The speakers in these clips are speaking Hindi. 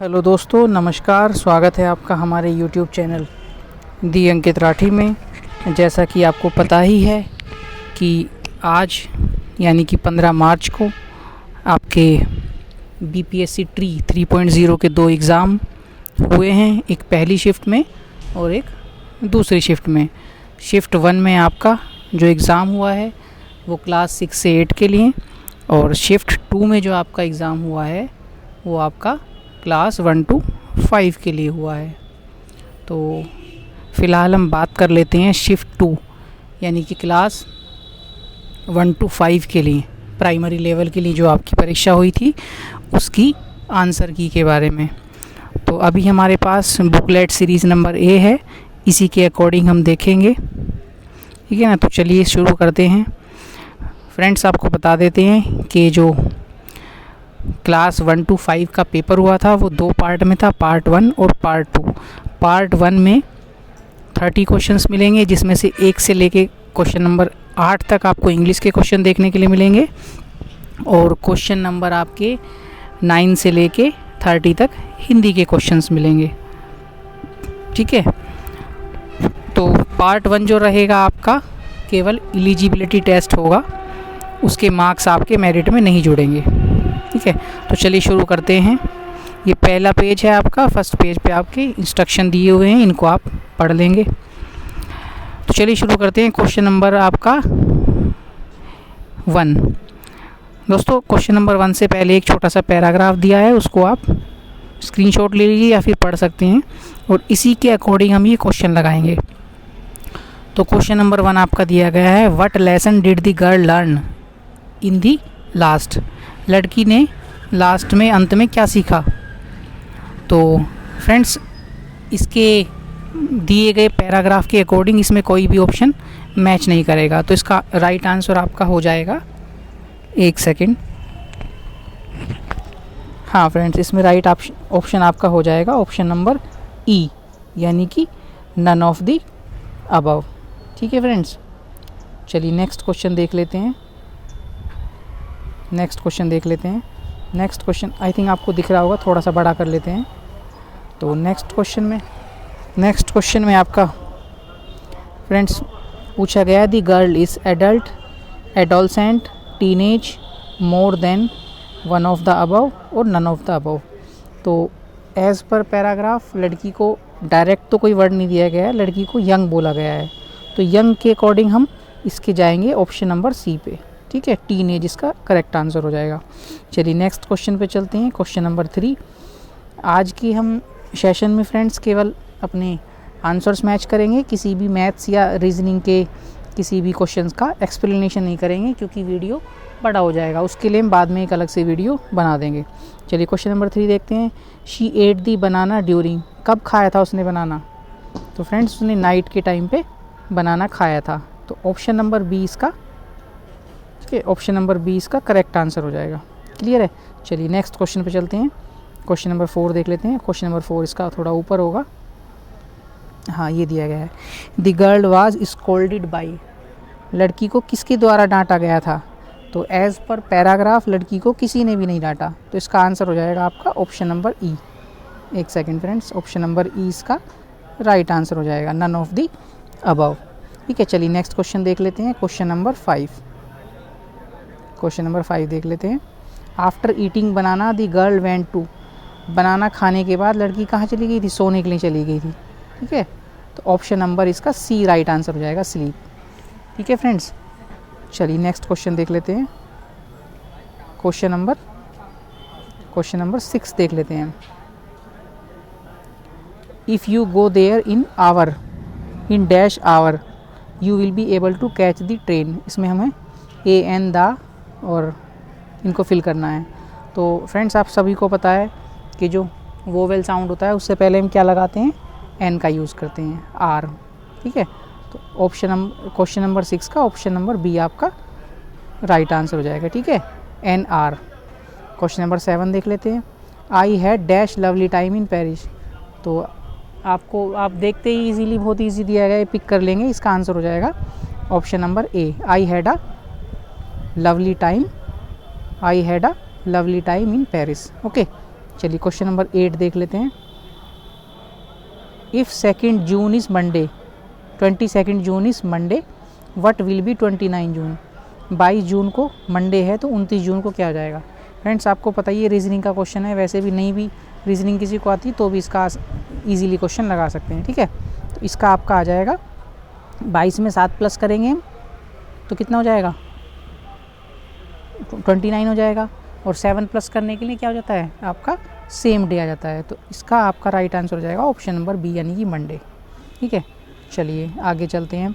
हेलो दोस्तों, नमस्कार। स्वागत है आपका हमारे YouTube चैनल दी अंकित राठी में। जैसा कि आपको पता ही है कि आज यानी कि 15 मार्च को आपके BPSC ट्री 3.0 के 2 एग्ज़ाम हुए हैं, एक पहली शिफ्ट में और एक दूसरी शिफ्ट में। शिफ्ट 1 में आपका जो एग्ज़ाम हुआ है वो क्लास 6 से 8 के लिए, और शिफ्ट 2 में जो आपका एग्ज़ाम हुआ है वो आपका क्लास 1 to 5 के लिए हुआ है। तो फ़िलहाल हम बात कर लेते हैं शिफ्ट 2 यानी कि क्लास 1 to 5 के लिए, प्राइमरी लेवल के लिए जो आपकी परीक्षा हुई थी उसकी आंसर की के बारे में। तो अभी हमारे पास बुकलेट सीरीज़ नंबर A है, इसी के अकॉर्डिंग हम देखेंगे, ठीक है ना। तो चलिए शुरू करते हैं। फ्रेंड्स, आपको बता देते हैं कि जो क्लास 1 to 5 का पेपर हुआ था वो 2 पार्ट में था, पार्ट 1 और पार्ट 2। पार्ट 1 में 30 क्वेश्चंस मिलेंगे, जिसमें से 1 से लेके क्वेश्चन नंबर 8 तक आपको इंग्लिश के क्वेश्चन देखने के लिए मिलेंगे, और क्वेश्चन नंबर आपके 9 से लेके 30 तक हिंदी के क्वेश्चंस मिलेंगे, ठीक है। तो पार्ट 1 जो रहेगा आपका केवल एलिजिबिलिटी टेस्ट होगा, उसके मार्क्स आपके मेरिट में नहीं जुड़ेंगे, ठीक है। तो चलिए शुरू करते हैं। ये पहला पेज है आपका, फर्स्ट पेज पे आपके इंस्ट्रक्शन दिए हुए हैं, इनको आप पढ़ लेंगे। तो चलिए शुरू करते हैं। क्वेश्चन नंबर आपका 1। दोस्तों, क्वेश्चन नंबर 1 से पहले एक छोटा सा पैराग्राफ दिया है, उसको आप स्क्रीनशॉट ले लीजिए या फिर पढ़ सकते हैं, और इसी के अकॉर्डिंग हम ये क्वेश्चन लगाएंगे। तो क्वेश्चन नंबर 1 आपका दिया गया है, what lesson did the girl learn in the last. लड़की ने लास्ट में, अंत में क्या सीखा। तो फ्रेंड्स, इसके दिए गए पैराग्राफ के अकॉर्डिंग इसमें कोई भी ऑप्शन मैच नहीं करेगा, तो इसका राइट आंसर आपका हो जाएगा, एक सेकंड, हाँ फ्रेंड्स, इसमें राइट ऑप्शन आपका हो जाएगा ऑप्शन नंबर E, यानी कि नन ऑफ द अबव, ठीक है फ्रेंड्स। चलिए नेक्स्ट क्वेश्चन देख लेते हैं। नेक्स्ट क्वेश्चन आई थिंक आपको दिख रहा होगा, थोड़ा सा बड़ा कर लेते हैं। तो नेक्स्ट क्वेश्चन में आपका फ्रेंड्स पूछा गया, दी girl is adult, adolescent, teenage, more than one of the above और नन ऑफ द अबव। तो एज़ पर पैराग्राफ लड़की को डायरेक्ट तो कोई वर्ड नहीं दिया गया है, लड़की को यंग बोला गया है, तो यंग के अकॉर्डिंग हम इसके जाएंगे ऑप्शन नंबर C पे, ठीक है। टीनेज इसका करेक्ट आंसर हो जाएगा। चलिए नेक्स्ट क्वेश्चन पे चलते हैं। Question number 3। आज की हम सेशन में फ्रेंड्स केवल अपने आंसर्स मैच करेंगे, किसी भी मैथ्स या रीजनिंग के किसी भी क्वेश्चंस का एक्सप्लेनेशन नहीं करेंगे, क्योंकि वीडियो बड़ा हो जाएगा, उसके लिए हम बाद में एक अलग से वीडियो बना देंगे। चलिए क्वेश्चन नंबर 3 देखते हैं। She at the banana during, कब खाया था उसने बनाना। तो फ्रेंड्स उसने नाइट के टाइम पे बनाना खाया था, तो ऑप्शन नंबर B इसका, ठीक है, ऑप्शन नंबर B इसका करेक्ट आंसर हो जाएगा। क्लियर है। चलिए नेक्स्ट क्वेश्चन पे चलते हैं। क्वेश्चन नंबर 4 देख लेते हैं। क्वेश्चन नंबर 4 इसका थोड़ा ऊपर होगा, हाँ ये दिया गया है, the girl was scolded by, लड़की को किसके द्वारा डांटा गया था। तो एज़ पर पैराग्राफ लड़की को किसी ने भी नहीं डांटा, तो इसका आंसर हो जाएगा आपका ऑप्शन नंबर E। एक second friends, option number E इसका राइट आंसर हो जाएगा, नन ऑफ द अबव, ठीक है। चलिए नेक्स्ट क्वेश्चन देख लेते हैं। क्वेश्चन नंबर 5 देख लेते हैं। After eating banana the girl went to, banana खाने के बाद लड़की कहाँ चली गई थी, सोने के लिए चली गई थी, ठीक है। तो ऑप्शन नंबर इसका C राइट आंसर हो जाएगा, स्लीप, ठीक है फ्रेंड्स। चलिए नेक्स्ट क्वेश्चन देख लेते हैं। क्वेश्चन नंबर 6 देख लेते हैं। If you go there in dash hour you will be able to catch the train. इसमें हमें A N द और इनको फिल करना है। तो फ्रेंड्स आप सभी को पता है कि जो वोवेल साउंड होता है उससे पहले हम क्या लगाते हैं, N का यूज़ करते हैं, R, ठीक है। तो क्वेश्चन नंबर 6 का ऑप्शन नंबर B आपका राइट आंसर हो जाएगा, ठीक है, NR। क्वेश्चन नंबर 7 देख लेते हैं। I had dash lovely time in Paris. तो आप देखते ही इजीली, बहुत ईजी दिया गया है, पिक कर लेंगे, इसका आंसर हो जाएगा option number A, I had a lovely time in Paris, okay. चलिए क्वेश्चन नंबर 8 देख लेते हैं। If 2 June is Monday, 22 June is Monday, what will be 29 जून। 22 जून को मंडे है तो 29 जून को क्या हो जाएगा। फ्रेंड्स आपको पता ही है रीजनिंग का क्वेश्चन है, वैसे भी नहीं भी रीजनिंग किसी को आती तो भी इसका ईजीली क्वेश्चन लगा सकते हैं। ठीक है, तो इसका आपका आ जाएगा 22 में 7 प्लस करेंगे हम तो कितना हो जाएगा, 29 हो जाएगा। और 7 प्लस करने के लिए क्या हो जाता है आपका, सेम डे आ जाता है। तो इसका आपका राइट आंसर हो जाएगा ऑप्शन नंबर बी यानी कि मंडे। ठीक है, चलिए आगे चलते हैं।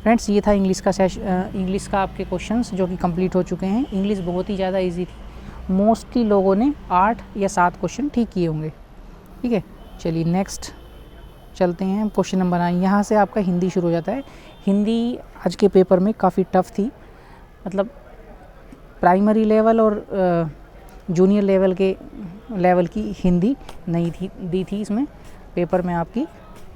फ्रेंड्स ये था इंग्लिश का आपके क्वेश्चंस जो कि कंप्लीट हो चुके हैं। इंग्लिश बहुत ही ज़्यादा इजी थी, मोस्टली लोगों ने 8 या 7 क्वेश्चन ठीक किए होंगे। ठीक है, चलिए नेक्स्ट चलते हैं। क्वेश्चन नंबर 9, यहाँ से आपका हिंदी शुरू हो जाता है। हिंदी आज के पेपर में काफ़ी टफ थी, मतलब प्राइमरी लेवल और जूनियर लेवल की हिंदी नहीं थी दी थी। इसमें पेपर में आपकी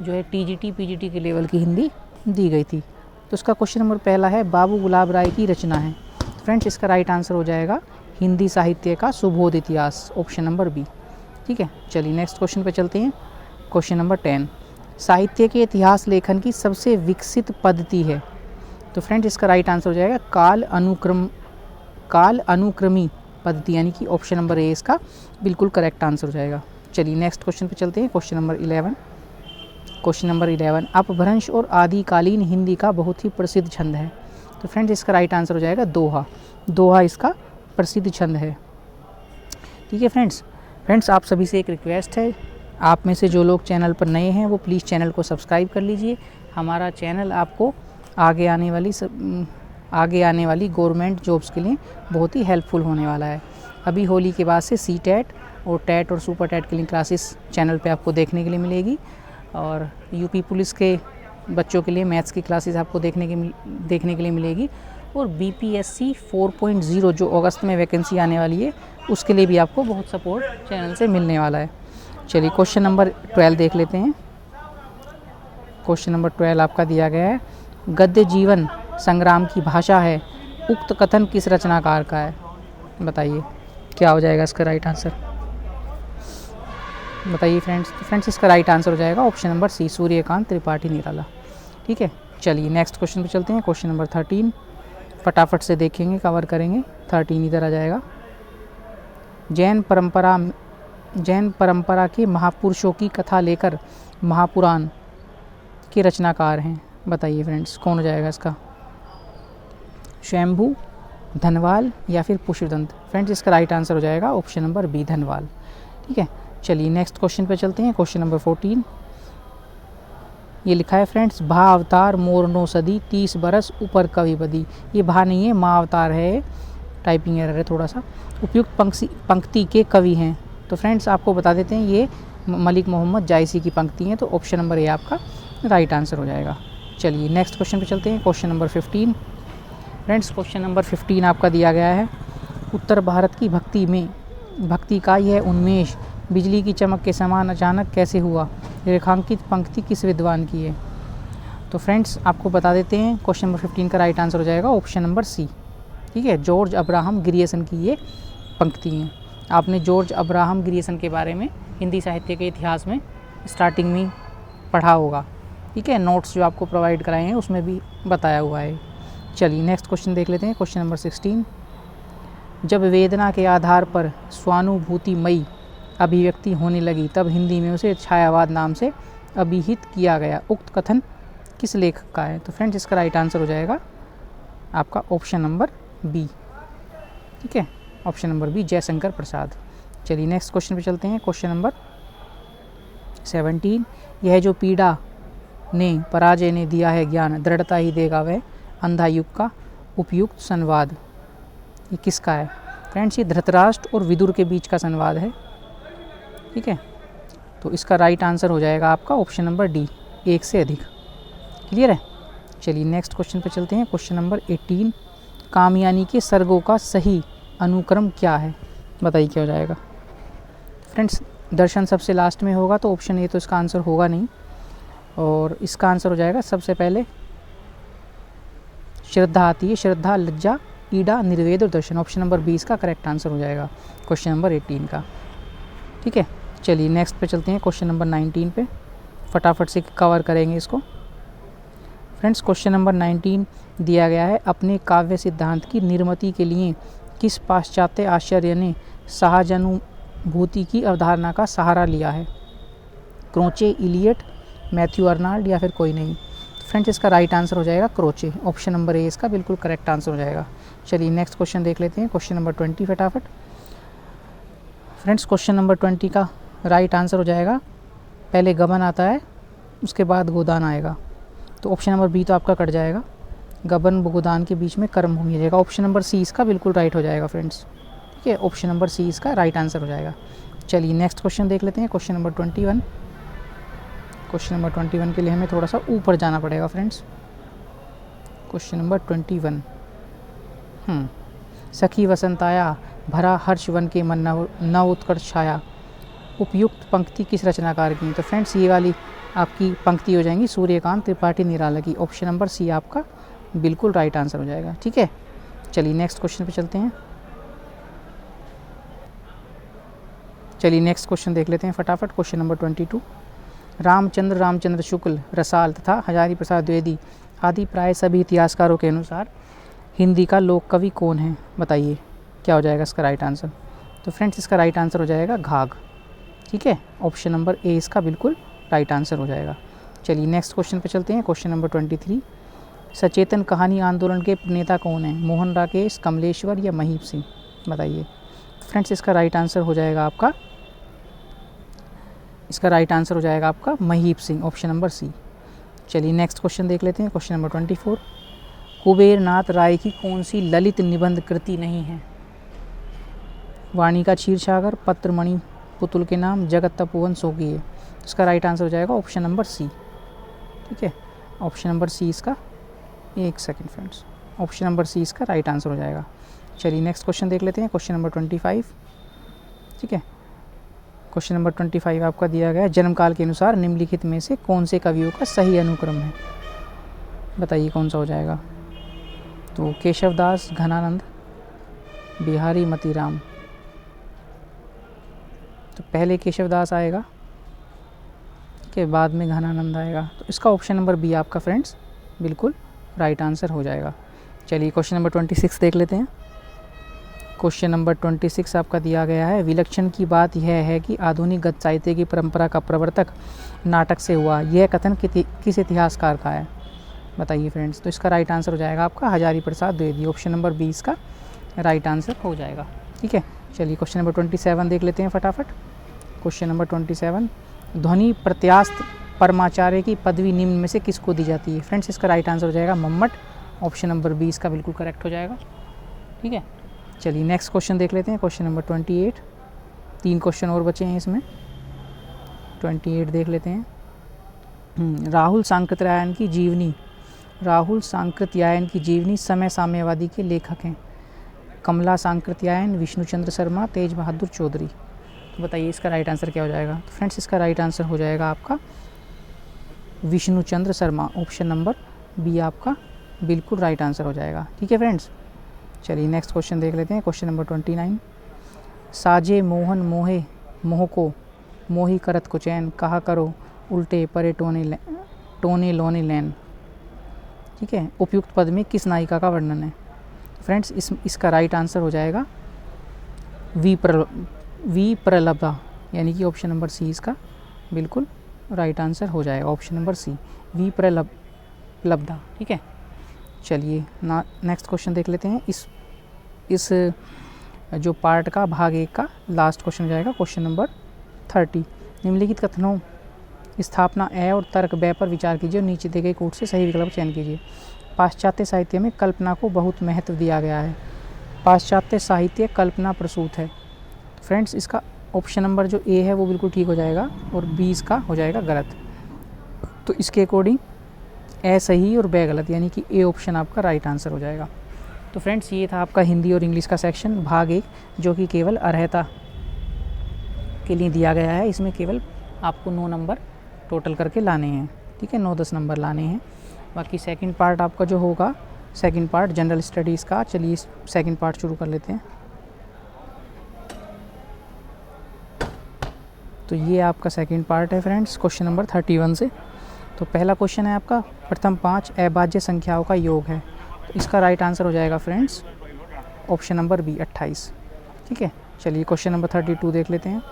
जो है टीजीटी पीजीटी के लेवल की हिंदी दी गई थी। तो इसका क्वेश्चन नंबर पहला है, बाबू गुलाब राय की रचना है। तो फ्रेंड्स इसका राइट आंसर हो जाएगा हिंदी साहित्य का सुबोध इतिहास, ऑप्शन नंबर बी। ठीक है, चलिए नेक्स्ट क्वेश्चन पे चलते हैं। क्वेश्चन नंबर 10, साहित्य के इतिहास लेखन की सबसे विकसित पद्धति है। तो फ्रेंड्स इसका राइट आंसर हो जाएगा काल अनुक्रमी पद्धति, यानी कि ऑप्शन नंबर ए इसका बिल्कुल करेक्ट आंसर हो जाएगा। चलिए नेक्स्ट क्वेश्चन पे चलते हैं। क्वेश्चन नंबर 11, अपभ्रंश और आदिकालीन हिंदी का बहुत ही प्रसिद्ध छंद है। तो फ्रेंड्स इसका राइट आंसर हो जाएगा दोहा। दोहा इसका प्रसिद्ध छंद है। ठीक है फ्रेंड्स आप सभी से एक रिक्वेस्ट है, आप में से जो लोग चैनल पर नए हैं वो प्लीज़ चैनल को सब्सक्राइब कर लीजिए। हमारा चैनल आपको आगे आने वाली गवर्नमेंट जॉब्स के लिए बहुत ही हेल्पफुल होने वाला है। अभी होली के बाद से सीटेट और टेट और सुपर टेट के लिए क्लासेस चैनल पे आपको देखने के लिए मिलेगी, और यूपी पुलिस के बच्चों के लिए मैथ्स की क्लासेस आपको देखने के लिए मिलेगी, और बीपीएससी 4.0 जो अगस्त में वैकेंसी आने वाली है उसके लिए भी आपको बहुत सपोर्ट चैनल से मिलने वाला है। चलिए क्वेश्चन नंबर 12 देख लेते हैं। क्वेश्चन नंबर 12 आपका दिया गया है, गद्य जीवन संग्राम की भाषा है, उक्त कथन किस रचनाकार का है। बताइए क्या हो जाएगा इसका राइट आंसर, बताइए फ्रेंड्स इसका राइट आंसर हो जाएगा option number C, Suryakant Tripathi Nirala. ठीक है, चलिए नेक्स्ट क्वेश्चन पे चलते हैं। क्वेश्चन नंबर 13 फटाफट से देखेंगे, कवर करेंगे। 13 इधर आ जाएगा। जैन परंपरा के महापुरुषों की कथा लेकर महापुराण के रचनाकार हैं। बताइए फ्रेंड्स कौन हो जाएगा इसका, स्वयंभू, धनवाल या फिर पुष्पदंत। फ्रेंड्स इसका राइट आंसर हो जाएगा ऑप्शन नंबर बी, धनवाल। ठीक है, चलिए नेक्स्ट क्वेश्चन पे चलते हैं। क्वेश्चन नंबर 14 ये लिखा है फ्रेंड्स, भा अवतार मोर नो सदी 30 बरस ऊपर कवि बदी। ये भा नहीं है, माँ अवतार है, टाइपिंग एरर है थोड़ा सा। उपयुक्त पंक्ति के कवि हैं। तो फ्रेंड्स आपको बता देते हैं ये मलिक मोहम्मद जायसी की पंक्ति हैं, तो ऑप्शन नंबर ए आपका राइट आंसर हो जाएगा। चलिए नेक्स्ट क्वेश्चन पे चलते हैं। Question number 15 friends question number 15 आपका दिया गया है, उत्तर भारत की भक्ति का यह उन्मेष बिजली की चमक के समान अचानक कैसे हुआ, रेखांकित पंक्ति किस विद्वान की है। तो फ्रेंड्स आपको बता देते हैं क्वेश्चन नंबर 15 का राइट आंसर हो जाएगा ऑप्शन नंबर सी। ठीक है, जॉर्ज अब्राहम ग्रियर्सन की ये पंक्ति हैं। आपने जॉर्ज अब्राहम ग्रियर्सन के बारे में हिंदी साहित्य के इतिहास में स्टार्टिंग में पढ़ा होगा। ठीक है, नोट्स जो आपको प्रोवाइड कराए हैं उसमें भी बताया हुआ है। चलिए नेक्स्ट क्वेश्चन देख लेते हैं। क्वेश्चन नंबर 16, जब वेदना के आधार पर स्वानुभूतिमयी अभिव्यक्ति होने लगी तब हिंदी में उसे छायावाद नाम से अभिहित किया गया। उक्त कथन किस लेखक का है। तो फ्रेंड्स इसका राइट आंसर हो जाएगा आपका ऑप्शन नंबर बी। ठीक है, option number B, Jaishankar Prasad. चलिए नेक्स्ट क्वेश्चन पे चलते हैं। क्वेश्चन नंबर 17, यह जो पीड़ा ने पराजय ने दिया है ज्ञान, दृढ़ता ही देगा वह अंधा युग का उपयुक्त संवाद। ये किसका है। फ्रेंड्स ये धृतराष्ट्र और विदुर के बीच का संवाद है। ठीक है, तो इसका राइट आंसर हो जाएगा आपका ऑप्शन नंबर डी, एक से अधिक। क्लियर है। चलिए नेक्स्ट क्वेश्चन पे चलते हैं। क्वेश्चन नंबर 18, कामयानी के सर्गों का सही अनुक्रम क्या है। बताइए क्या हो जाएगा। फ्रेंड्स दर्शन सबसे लास्ट में होगा तो ऑप्शन ए तो इसका आंसर होगा नहीं, और इसका आंसर हो जाएगा सबसे पहले श्रद्धा आती है, श्रद्धा, लज्जा, ईड़ा, निर्वेद और दर्शन। ऑप्शन नंबर 20 का करेक्ट आंसर हो जाएगा क्वेश्चन नंबर 18 का। ठीक है, चलिए नेक्स्ट पे चलते हैं, क्वेश्चन नंबर 19 पे फटाफट से कवर करेंगे इसको। फ्रेंड्स क्वेश्चन नंबर 19 दिया गया है, अपने काव्य सिद्धांत की निर्मिति के लिए किस पाश्चात्य आचार्य ने सहजानुभूति की अवधारणा का सहारा लिया है? क्रोचे, इलियट, मैथ्यू अर्नाल्ड या फिर कोई नहीं? फ्रेंड्स इसका राइट आंसर हो जाएगा क्रोचे, ऑप्शन नंबर ए इसका बिल्कुल करेक्ट आंसर हो जाएगा। चलिए नेक्स्ट क्वेश्चन देख लेते हैं, क्वेश्चन नंबर 20 फटाफट। फ्रेंड्स क्वेश्चन नंबर 20 का राइट आंसर हो जाएगा, पहले गबन आता है उसके बाद गोदान आएगा, तो ऑप्शन नंबर बी तो आपका कट जाएगा, गबन गोदान के बीच में कर्म भूमि रहेगा। ऑप्शन नंबर सी इसका बिल्कुल राइट हो जाएगा फ्रेंड्स, ठीक है, ऑप्शन नंबर सी इसका राइट आंसर हो जाएगा। चलिए नेक्स्ट क्वेश्चन देख लेते हैं, क्वेश्चन नंबर 21। क्वेश्चन नंबर 21 के लिए हमें थोड़ा सा ऊपर जाना पड़ेगा फ्रेंड्स। क्वेश्चन नंबर 21, सखी वसंताया भरा हर्ष वन के मन नव उत्कर्ष छाया, उपयुक्त पंक्ति किस रचनाकार की? तो फ्रेंड्स ये वाली आपकी पंक्ति हो जाएंगी सूर्यकांत त्रिपाठी निराला की, ऑप्शन नंबर सी आपका बिल्कुल राइट आंसर हो जाएगा, ठीक है। चलिए नेक्स्ट क्वेश्चन पे चलते हैं, चलिए नेक्स्ट क्वेश्चन देख लेते हैं फटाफट। क्वेश्चन नंबर 22, रामचंद्र शुक्ल, रसाल तथा हजारी प्रसाद द्विवेदी आदि प्राय सभी इतिहासकारों के अनुसार हिंदी का लोक कवि कौन है? बताइए क्या हो जाएगा इसका राइट आंसर? तो फ्रेंड्स इसका राइट आंसर हो जाएगा घाघ, ठीक है, ऑप्शन नंबर ए इसका बिल्कुल राइट आंसर हो जाएगा। चलिए नेक्स्ट क्वेश्चन पे चलते हैं, क्वेश्चन नंबर 23, सचेतन कहानी आंदोलन के प्रणेता कौन है? मोहन राकेश, कमलेश्वर या महीप सिंह? बताइए। फ्रेंड्स इसका राइट आंसर हो जाएगा आपका, इसका राइट आंसर हो जाएगा आपका Mahip Singh, option number C. चलिए नेक्स्ट क्वेश्चन देख लेते हैं, क्वेश्चन नंबर 24, कुबेर नाथ राय की कौन सी ललित निबंध कृति नहीं है? वाणी का क्षीरसागर, पत्रमणि पुतुल के नाम, जगत तपोवन सोगिए। इसका राइट आंसर हो जाएगा ऑप्शन नंबर सी, ठीक है, ऑप्शन नंबर सी इसका, एक second friends, option number C इसका राइट आंसर हो जाएगा। चलिए नेक्स्ट क्वेश्चन देख लेते हैं, क्वेश्चन नंबर 25, ठीक है, क्वेश्चन नंबर 25 आपका दिया गया है, जन्मकाल के अनुसार निम्नलिखित में से कौन से कवियों का सही अनुक्रम है? बताइए कौन सा हो जाएगा? तो केशवदास, घनानंद, बिहारी मतीराम। तो पहले केशवदास आएगा के बाद में घनानंद आएगा, तो इसका ऑप्शन नंबर बी आपका फ्रेंड्स बिल्कुल राइट आंसर हो जाएगा। चलिए क्वेश्चन नंबर 26 देख लेते हैं। क्वेश्चन नंबर 26 आपका दिया गया है, विलक्षण की बात यह है कि आधुनिक गद्य साहित्य की परंपरा का प्रवर्तक नाटक से हुआ, यह कथन किस इतिहासकार का है? बताइए फ्रेंड्स। तो इसका राइट आंसर हो जाएगा आपका हजारी प्रसाद द्विवेदी, ऑप्शन नंबर 20 का राइट आंसर हो जाएगा, ठीक है। चलिए क्वेश्चन नंबर 27 देख लेते हैं फटाफट। क्वेश्चन नंबर 27, ध्वनि प्रत्यास्थ परमाचार्य की पदवी निम्न में से किसको दी जाती है? फ्रेंड्स इसका राइट आंसर हो जाएगा मम्मट, ऑप्शन नंबर 20 का बिल्कुल करेक्ट हो जाएगा, ठीक है। चलिए नेक्स्ट क्वेश्चन देख लेते हैं, क्वेश्चन नंबर 28, 3 क्वेश्चन और बचे हैं इसमें, 28 देख लेते हैं। राहुल सांकृत्यायन की जीवनी समय साम्यवादी के लेखक हैं? कमला सांकृत्यायन, विष्णुचंद्र शर्मा, तेज बहादुर चौधरी। तो बताइए इसका राइट आंसर क्या हो जाएगा? तो फ्रेंड्स इसका राइट आंसर हो जाएगा आपका Vishnuchandra Sharma, option number B आपका बिल्कुल राइट आंसर हो जाएगा, ठीक है फ्रेंड्स। चलिए नेक्स्ट क्वेश्चन देख लेते हैं, क्वेश्चन नंबर 29, साजे मोहन मोहे मोह को मोही करत को चैन, कहा करो उल्टे परे टोने लोने लैन, ठीक है, उपयुक्त पद में किस नायिका का वर्णन है? फ्रेंड्स इसका राइट आंसर हो जाएगा वी प्रलब्धा, यानी कि ऑप्शन नंबर सी इसका बिल्कुल राइट आंसर हो जाएगा, ऑप्शन नंबर सी वी प्रलब्धा, ठीक है। चलिए नेक्स्ट क्वेश्चन देख लेते हैं। इस जो पार्ट का भाग 1 का लास्ट क्वेश्चन हो जाएगा, क्वेश्चन नंबर 30, निम्नलिखित कथनों स्थापना ए और तर्क ब पर विचार कीजिए और नीचे दिए गए कोड से सही विकल्प चयन कीजिए। पाश्चात्य साहित्य में कल्पना को बहुत महत्व दिया गया है। पाश्चात्य साहित्य कल्पना प्रसूत है। फ्रेंड्स इसका ऑप्शन नंबर जो ए है वो बिल्कुल ठीक हो जाएगा और बी इसका हो जाएगा गलत। तो इसके अकॉर्डिंग ए सही और ब गलत, यानी कि ए ऑप्शन आपका राइट आंसर हो जाएगा। तो फ्रेंड्स ये था आपका हिंदी और इंग्लिश का सेक्शन भाग 1, जो कि केवल अर्हता के लिए दिया गया है। इसमें केवल आपको 9 नंबर टोटल करके लाने हैं, ठीक है, 9-10 नंबर लाने हैं। बाकी सेकंड पार्ट आपका जो होगा, सेकंड पार्ट जनरल स्टडीज़ का, चलिए सेकंड पार्ट शुरू कर लेते हैं। तो ये आपका सेकंड पार्ट है फ्रेंड्स क्वेश्चन नंबर 31 से। तो पहला क्वेश्चन है आपका प्रथम 5 अभाज्य संख्याओं का योग है। तो इसका राइट आंसर हो जाएगा फ्रेंड्स ऑप्शन नंबर बी 28। ठीक है, चलिए क्वेश्चन नंबर 32 देख लेते हैं।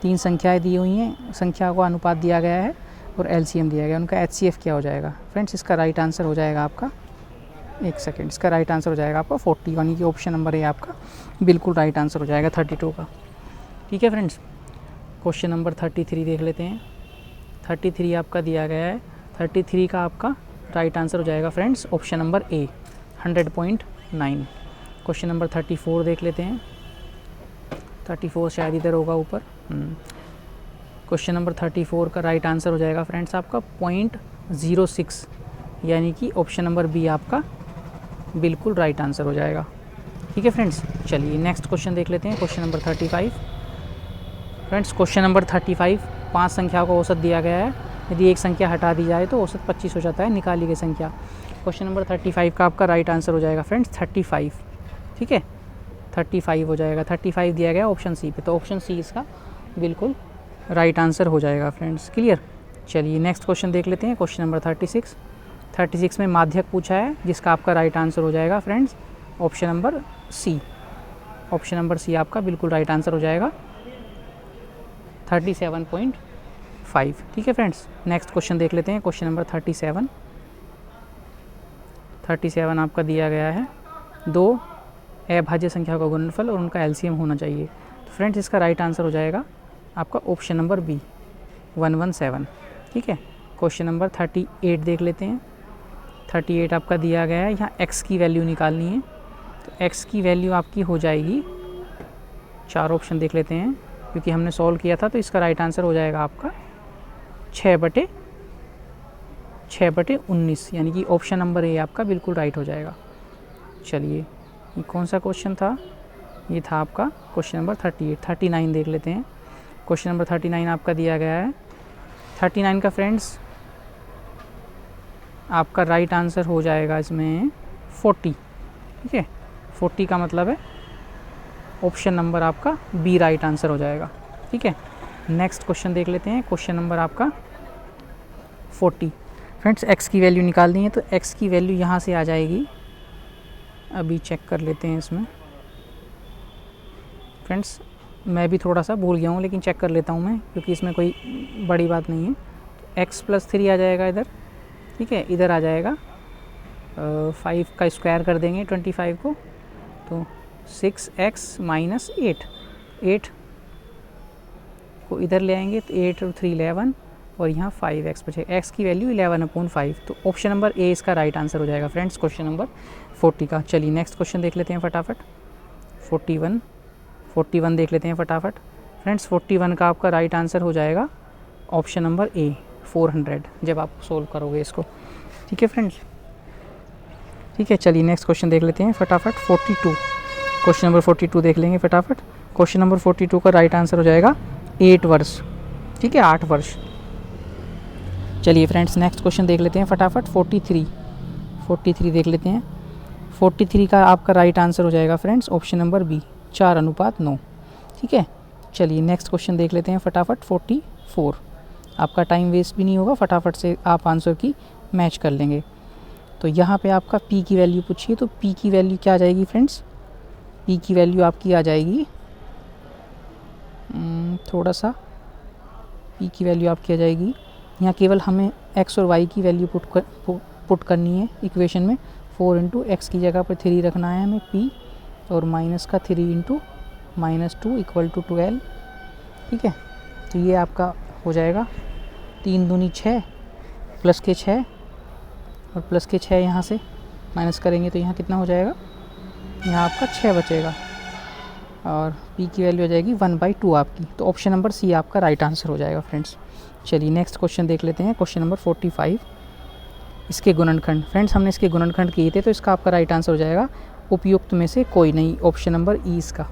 3 संख्याएं दी हुई हैं, संख्या को अनुपात दिया गया है और एलसीएम दिया गया है, उनका एचसीएफ क्या हो जाएगा फ्रेंड्स? इसका राइट आंसर हो जाएगा आपका, एक सेकेंड, इसका राइट आंसर हो जाएगा आपका 40, यानी कि ऑप्शन नंबर ए आपका बिल्कुल राइट आंसर हो जाएगा 32 का। ठीक है फ्रेंड्स, क्वेश्चन नंबर 33 देख लेते हैं। 33 आपका दिया गया है, 33 का आपका राइट आंसर हो जाएगा friends option number A 100.9। Question number 34 देख लेते हैं। 34 शायद इधर होगा ऊपर। क्वेश्चन नंबर 34 का राइट आंसर हो जाएगा फ्रेंड्स आपका 0.06, यानी कि ऑप्शन नंबर बी आपका बिल्कुल राइट आंसर हो जाएगा। ठीक है फ्रेंड्स, चलिए नेक्स्ट क्वेश्चन देख लेते हैं। Question number 35 friends, question number 35 5 संख्याओं का औसत दिया गया है। यदि एक संख्या हटा दी जाए तो औसत 25 हो जाता है, निकाली गई संख्या। क्वेश्चन नंबर 35 का आपका राइट आंसर हो जाएगा फ्रेंड्स 35। ठीक है, 35 हो जाएगा, 35 दिया गया ऑप्शन सी पे, तो ऑप्शन सी इसका बिल्कुल राइट आंसर हो जाएगा फ्रेंड्स। क्लियर, चलिए नेक्स्ट क्वेश्चन देख लेते हैं। क्वेश्चन नंबर 36 में माध्यक पूछा है, जिसका आपका राइट आंसर हो जाएगा friends option number C. Option number C आपका बिल्कुल राइट आंसर हो जाएगा 37.5। ठीक है फ्रेंड्स, नेक्स्ट क्वेश्चन देख लेते हैं। क्वेश्चन नंबर 37 आपका दिया गया है 2 अभाज्य संख्या का गुणनफल और उनका एलसीएम होना चाहिए। तो फ्रेंड्स इसका राइट आंसर हो जाएगा आपका ऑप्शन नंबर बी 117। ठीक है, क्वेश्चन नंबर 38 देख लेते हैं। 38 आपका दिया गया है, यहाँ x की वैल्यू निकालनी है। तो x की वैल्यू आपकी हो जाएगी, 4 ऑप्शन देख लेते हैं क्योंकि हमने सॉल्व किया था। तो इसका राइट आंसर हो जाएगा आपका 6/19, यानी कि ऑप्शन नंबर ए आपका बिल्कुल राइट हो जाएगा। चलिए ये कौन सा क्वेश्चन था? ये था आपका क्वेश्चन नंबर 39 देख लेते हैं। क्वेश्चन नंबर 39 आपका दिया गया है। 39 का फ्रेंड्स आपका राइट आंसर हो जाएगा इसमें 40। ठीक है, 40 का मतलब है ऑप्शन नंबर आपका बी राइट आंसर हो जाएगा। ठीक है, नेक्स्ट क्वेश्चन देख लेते हैं। क्वेश्चन नंबर आपका 40 फ्रेंड्स, x की वैल्यू निकालनी है। तो x की वैल्यू यहाँ से आ जाएगी, अभी चेक कर लेते हैं इसमें फ्रेंड्स। मैं भी थोड़ा सा भूल गया हूँ, लेकिन चेक कर लेता हूँ मैं, क्योंकि इसमें कोई बड़ी बात नहीं है। तो x+3 आ जाएगा इधर। ठीक है, इधर आ जाएगा 5 का स्क्वायर कर देंगे 25 को, तो 6x - 8 को इधर ले आएंगे तो 8 और 3 11 और यहाँ 5x बचेगा। x की वैल्यू 11/5। तो ऑप्शन नंबर ए इसका राइट आंसर हो जाएगा फ्रेंड्स क्वेश्चन नंबर 40 का। चलिए नेक्स्ट क्वेश्चन देख लेते हैं फटाफट। 41 देख लेते हैं फटाफट फ्रेंड्स। 41 का आपका राइट आंसर हो जाएगा ऑप्शन नंबर ए 400, जब आप सोल्व करोगे इसको। ठीक है फ्रेंड्स, ठीक है, चलिए नेक्स्ट क्वेश्चन देख लेते हैं फटाफट। 42 क्वेश्चन नंबर 42 देख लेंगे फटाफट। क्वेश्चन नंबर 42 का राइट आंसर हो जाएगा 8 वर्ष। ठीक है, 8 वर्ष। चलिए फ्रेंड्स नेक्स्ट क्वेश्चन देख लेते हैं फटाफट। 43 देख लेते हैं। 43 का आपका राइट आंसर हो जाएगा फ्रेंड्स ऑप्शन नंबर बी 4:9। ठीक है, चलिए नेक्स्ट क्वेश्चन देख लेते हैं फटाफट। 44 आपका टाइम वेस्ट भी नहीं होगा, फटाफट से आप आंसर की मैच कर लेंगे। तो यहाँ पे आपका p की वैल्यू पूछिए, तो p की वैल्यू क्या आ जाएगी फ्रेंड्स? p की वैल्यू आपकी आ जाएगी थोड़ा सा p की वैल्यू आपकी आ जाएगी, यहाँ केवल हमें x और y की वैल्यू पुट करनी है इक्वेशन में। 4 × x की जगह पर 3 रखना है हमें p, और माइनस का 3 × -2 = 12। ठीक है, तो ये आपका हो जाएगा 3 दूनी 6 प्लस के 6 और प्लस के 6 यहाँ से माइनस करेंगे तो यहाँ कितना हो जाएगा? यहाँ आपका 6 बचेगा और p की वैल्यू आ जाएगी 1/2 आपकी। तो ऑप्शन नंबर सी आपका राइट आंसर हो जाएगा फ्रेंड्स। चलिए नेक्स्ट क्वेश्चन देख लेते हैं। क्वेश्चन नंबर 45 इसके गुणनखंड। फ्रेंड्स हमने इसके गुणनखंड किए थे, तो इसका आपका राइट आंसर हो जाएगा उपयुक्त में से कोई नहीं, ऑप्शन नंबर ई इसका,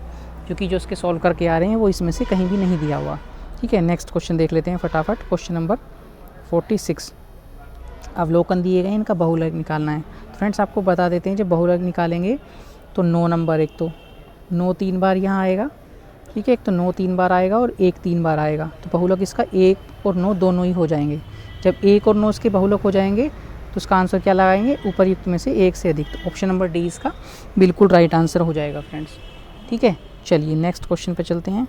क्योंकि जो इसके सॉल्व करके आ रहे हैं वो इसमें से कहीं भी नहीं दिया हुआ। ठीक है, नेक्स्ट क्वेश्चन देख लेते हैं फटाफट। क्वेश्चन नंबर 46 अवलोकन दिए गए, इनका बहुलक निकालना है। तो फ्रेंड्स आपको बता देते हैं, जब बहुलक निकालेंगे तो 9 नंबर, एक तो 9 3 बार यहाँ आएगा, ठीक है। एक तो 9 3 बार आएगा और 1 3 बार आएगा, तो बहुलक इसका 1 और 9 दोनों ही हो जाएंगे। जब 1 और 9 इसके बहुलक हो जाएंगे तो इसका आंसर क्या लगाएंगे, उपर्युक्त में से 1 से अधिक। तो ऑप्शन नंबर डी इसका बिल्कुल राइट आंसर हो जाएगा फ्रेंड्स। ठीक है, चलिए नेक्स्ट क्वेश्चन पे चलते हैं।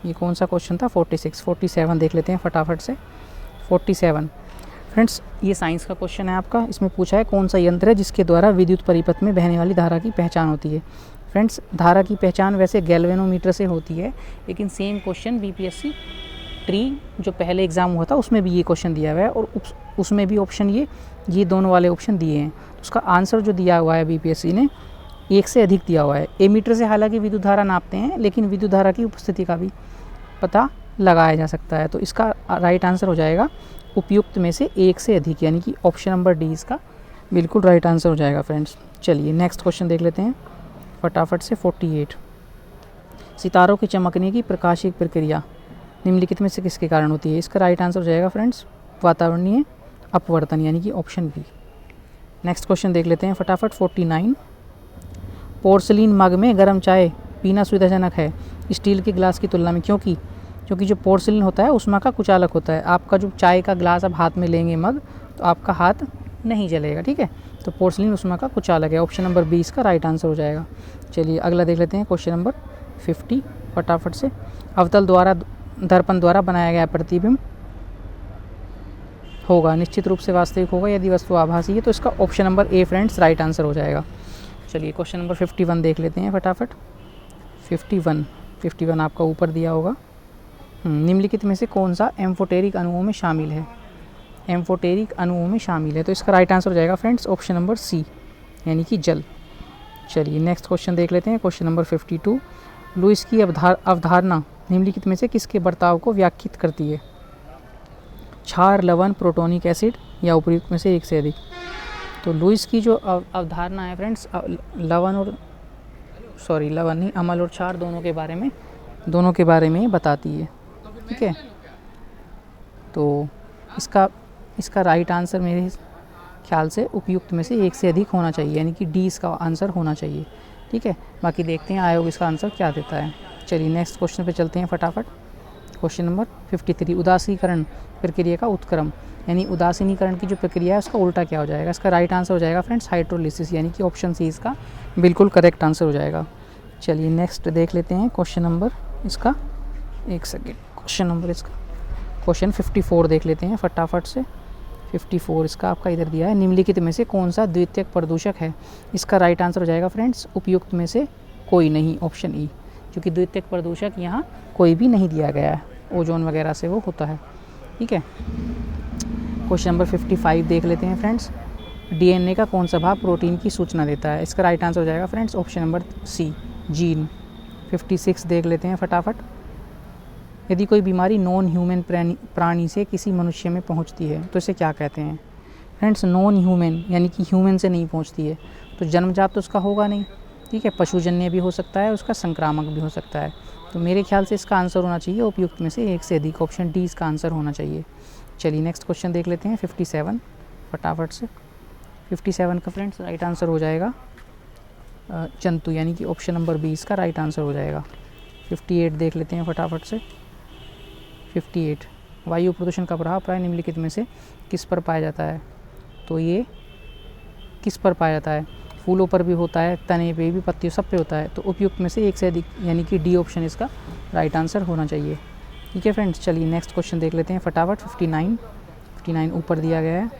ये कौन सा क्वेश्चन था, 47 देख लेते हैं फटाफट से। 47 फ्रेंड्स, ये साइंस का क्वेश्चन है आपका। इसमें पूछा है कौन सा यंत्र है जिसके द्वारा विद्युत परिपथ में बहने वाली धारा की पहचान होती है। फ्रेंड्स, धारा की पहचान वैसे गैल्वेनोमीटर से होती है, लेकिन सेम क्वेश्चन बीपीएससी ट्री जो पहले एग्ज़ाम हुआ था उसमें भी ये क्वेश्चन दिया हुआ है, और उसमें भी ऑप्शन ये दोनों वाले ऑप्शन दिए हैं। तो उसका आंसर जो दिया हुआ है बीपीएससी ने 1 से अधिक दिया हुआ है। एमीटर से हालांकि विद्युत धारा नापते हैं, लेकिन विद्युत धारा की उपस्थिति का भी पता लगाया जा सकता है। तो इसका राइट आंसर हो जाएगा उपयुक्त में से 1 से अधिक, यानी कि ऑप्शन नंबर डी इसका बिल्कुल राइट आंसर हो जाएगा फ्रेंड्स। चलिए नेक्स्ट क्वेश्चन देख लेते हैं फटाफट से। 48 सितारों के चमकने की प्रकाशिक प्रक्रिया निम्नलिखित में से किसके कारण होती है। इसका राइट आंसर हो जाएगा फ्रेंड्स वातावरणीय अपवर्तन, यानी कि ऑप्शन बी। नेक्स्ट क्वेश्चन देख लेते हैं फटाफट। 49 पोर्सलिन मग में गर्म चाय पीना सुविधाजनक है स्टील के गिलास की तुलना में, क्योंकि जो पोर्सलिन होता है उसमें का कुचालक होता है। आपका जो चाय का गिलास आप हाथ में लेंगे मग, तो आपका हाथ नहीं जलेगा। ठीक है, तो पोर्सलिन उसमें का कुचालक है। ऑप्शन नंबर 20 का राइट आंसर हो जाएगा। चलिए अगला देख लेते हैं क्वेश्चन नंबर 50 फटाफट से। अवतल द्वारा दर्पण द्वारा बनाया गया प्रतिबिंब होगा निश्चित रूप से वास्तविक होगा यदि वस्तु आभासी है। तो इसका option number A friends right answer हो जाएगा। चलिए क्वेश्चन नंबर 51 देख लेते हैं फटाफट। 51 आपका ऊपर दिया होगा। निम्नलिखित में से कौन सा एम्फोटेरिक अणुओं में शामिल है। एम्फोटेरिक अणुओं में शामिल है, तो इसका राइट आंसर हो जाएगा फ्रेंड्स ऑप्शन नंबर सी, यानी कि जल। चलिए नेक्स्ट क्वेश्चन देख लेते हैं क्वेश्चन नंबर 52। लुईस की अवधारणा निम्नलिखित में से किसके बर्ताव को व्याख्यात करती है। क्षार, लवण, प्रोटोनिक एसिड या उपर्युक्त में से 1 से अधिक। तो लुईस की जो अवधारणा है फ्रेंड्स लवण नहीं, अम्ल और क्षार दोनों के बारे में बताती है। ठीक है, तो इसका राइट आंसर मेरे ख्याल से उपयुक्त में से 1 से अधिक होना चाहिए, यानी कि डी इसका आंसर होना चाहिए। ठीक है, बाकी देखते हैं आयोग इसका आंसर क्या देता है। चलिए नेक्स्ट क्वेश्चन पे चलते हैं फटाफट। क्वेश्चन नंबर 53 उदासीकरण प्रक्रिया का उत्क्रम, यानी उदासीनीकरण की जो प्रक्रिया है उसका उल्टा क्या हो जाएगा। इसका राइट आंसर हो जाएगा फ्रेंड्स हाइड्रोलिसिस, यानी कि ऑप्शन सी इसका बिल्कुल करेक्ट आंसर हो जाएगा। चलिए नेक्स्ट देख लेते हैं क्वेश्चन नंबर इसका, एक सेकेंड, क्वेश्चन 54 देख लेते हैं फटाफट से। 54 इसका आपका इधर दिया है। निम्नलिखित में से कौन सा द्वितीयक प्रदूषक है। इसका राइट आंसर हो जाएगा फ्रेंड्स उपयुक्त में से कोई नहीं, ऑप्शन ई, क्योंकि द्वितीयक प्रदूषक यहाँ कोई भी नहीं दिया गया है, ओजोन वगैरह से वो होता है। ठीक है, क्वेश्चन नंबर 55 देख लेते हैं फ्रेंड्स। डीएनए का कौन सा भाग प्रोटीन की सूचना देता है। इसका राइट आंसर हो जाएगा फ्रेंड्स ऑप्शन नंबर सी, जीन। 56 देख लेते हैं फटाफट। यदि कोई बीमारी नॉन ह्यूमन प्राणी से किसी मनुष्य में पहुंचती है तो इसे क्या कहते हैं। फ्रेंड्स नॉन ह्यूमन यानी कि ह्यूमन से नहीं पहुंचती है तो जन्मजात तो उसका होगा नहीं। ठीक है, पशुजन्य भी हो सकता है, उसका संक्रामक भी हो सकता है। तो मेरे ख्याल से इसका आंसर होना चाहिए उपयुक्त में से 1 से अधिक, ऑप्शन डी इसका आंसर होना चाहिए। चलिए नेक्स्ट क्वेश्चन देख लेते हैं 57 फटाफट से। 57 का फ्रेंड्स राइट आंसर हो जाएगा जंतु, यानी कि ऑप्शन नंबर बी इसका राइट आंसर हो जाएगा। 58 देख लेते हैं फटाफट से। 58 वायु प्रदूषण का प्रभाव प्राय निम्नलिखित में से किस पर पाया जाता है। तो ये किस पर पाया जाता है, फूलों पर भी होता है, तने पे भी, पत्तियों सब पे होता है। तो उपयुक्त में से 1 से अधिक, यानी कि डी ऑप्शन इसका राइट आंसर होना चाहिए। ठीक है फ्रेंड्स, चलिए नेक्स्ट क्वेश्चन देख लेते हैं फटाफट। 59 ऊपर दिया गया है।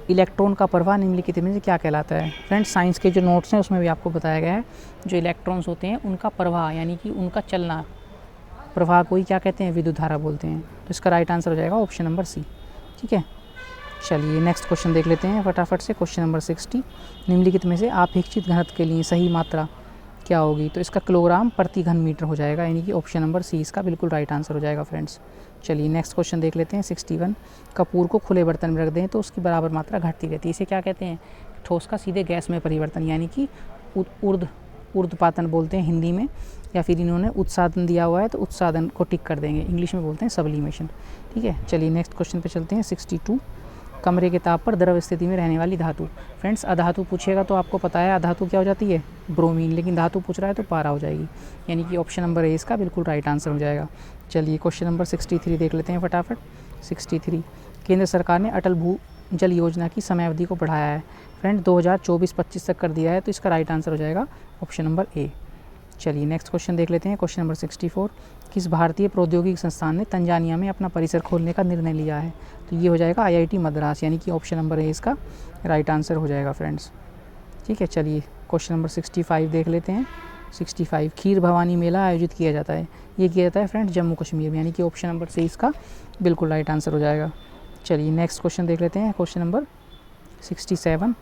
इलेक्ट्रॉन का प्रवाह निम्नलिखित में से क्या कहलाता है। फ्रेंड्स साइंस के जो नोट्स हैं उसमें भी आपको बताया गया है जो इलेक्ट्रॉन्स होते हैं उनका प्रवाह यानी कि उनका चलना, प्रवाह को ही क्या कहते हैं, विद्युत धारा बोलते हैं। तो इसका राइट आंसर हो जाएगा ऑप्शन नंबर सी। ठीक है, चलिए नेक्स्ट क्वेश्चन देख लेते हैं फटाफट से। क्वेश्चन नंबर 60 निम्नलिखित में से अपेक्षित घनत्व के लिए सही मात्रा क्या होगी। तो इसका किलोग्राम प्रति घन मीटर हो जाएगा, यानी कि ऑप्शन नंबर सी इसका बिल्कुल राइट आंसर हो जाएगा फ्रेंड्स। चलिए नेक्स्ट क्वेश्चन देख लेते हैं 61 कपूर को खुले बर्तन में रख दें तो उसकी बराबर मात्रा घटती रहती है। इसे क्या कहते हैं, ठोस का सीधे गैस में परिवर्तन, यानी कि ऊर्ध्वपातन बोलते हैं हिंदी में, या फिर इन्होंने उत्सादन दिया हुआ है तो उत्सादन को टिक कर देंगे, इंग्लिश में बोलते हैं सब्लिमेशन। ठीक है, चलिए नेक्स्ट क्वेश्चन पे चलते हैं 62 कमरे के ताप पर द्रव स्थिति में रहने वाली धातु। फ्रेंड्स अधातु पूछेगा तो आपको पता है अधातु क्या हो जाती है, ब्रोमीन, लेकिन धातु पूछ रहा है तो पारा हो जाएगी, यानी कि ऑप्शन नंबर ए इसका बिल्कुल राइट आंसर हो जाएगा। चलिए क्वेश्चन नंबर 63 देख लेते हैं फटाफट। 63, केंद्र सरकार ने अटल भू जल योजना की समयावधि को बढ़ाया है। फ्रेंड 2024-25 तक कर दिया है, तो इसका राइट आंसर हो जाएगा ऑप्शन नंबर ए। चलिए नेक्स्ट क्वेश्चन देख लेते हैं। क्वेश्चन नंबर 64, किस भारतीय प्रौद्योगिकी संस्थान ने तंजानिया में अपना परिसर खोलने का निर्णय लिया है? तो ये हो जाएगा आईआईटी मद्रास, यानी कि ऑप्शन नंबर ए इसका राइट आंसर हो जाएगा फ्रेंड्स। ठीक है, चलिए क्वेश्चन नंबर 65 देख लेते हैं। 65, खीर भवानी मेला आयोजित किया जाता है, ये किया जाता है फ्रेंड्स जम्मू कश्मीर में, यानी कि ऑप्शन नंबर सी इसका बिल्कुल राइट आंसर हो जाएगा। चलिए नेक्स्ट क्वेश्चन देख लेते हैं। क्वेश्चन नंबर 67,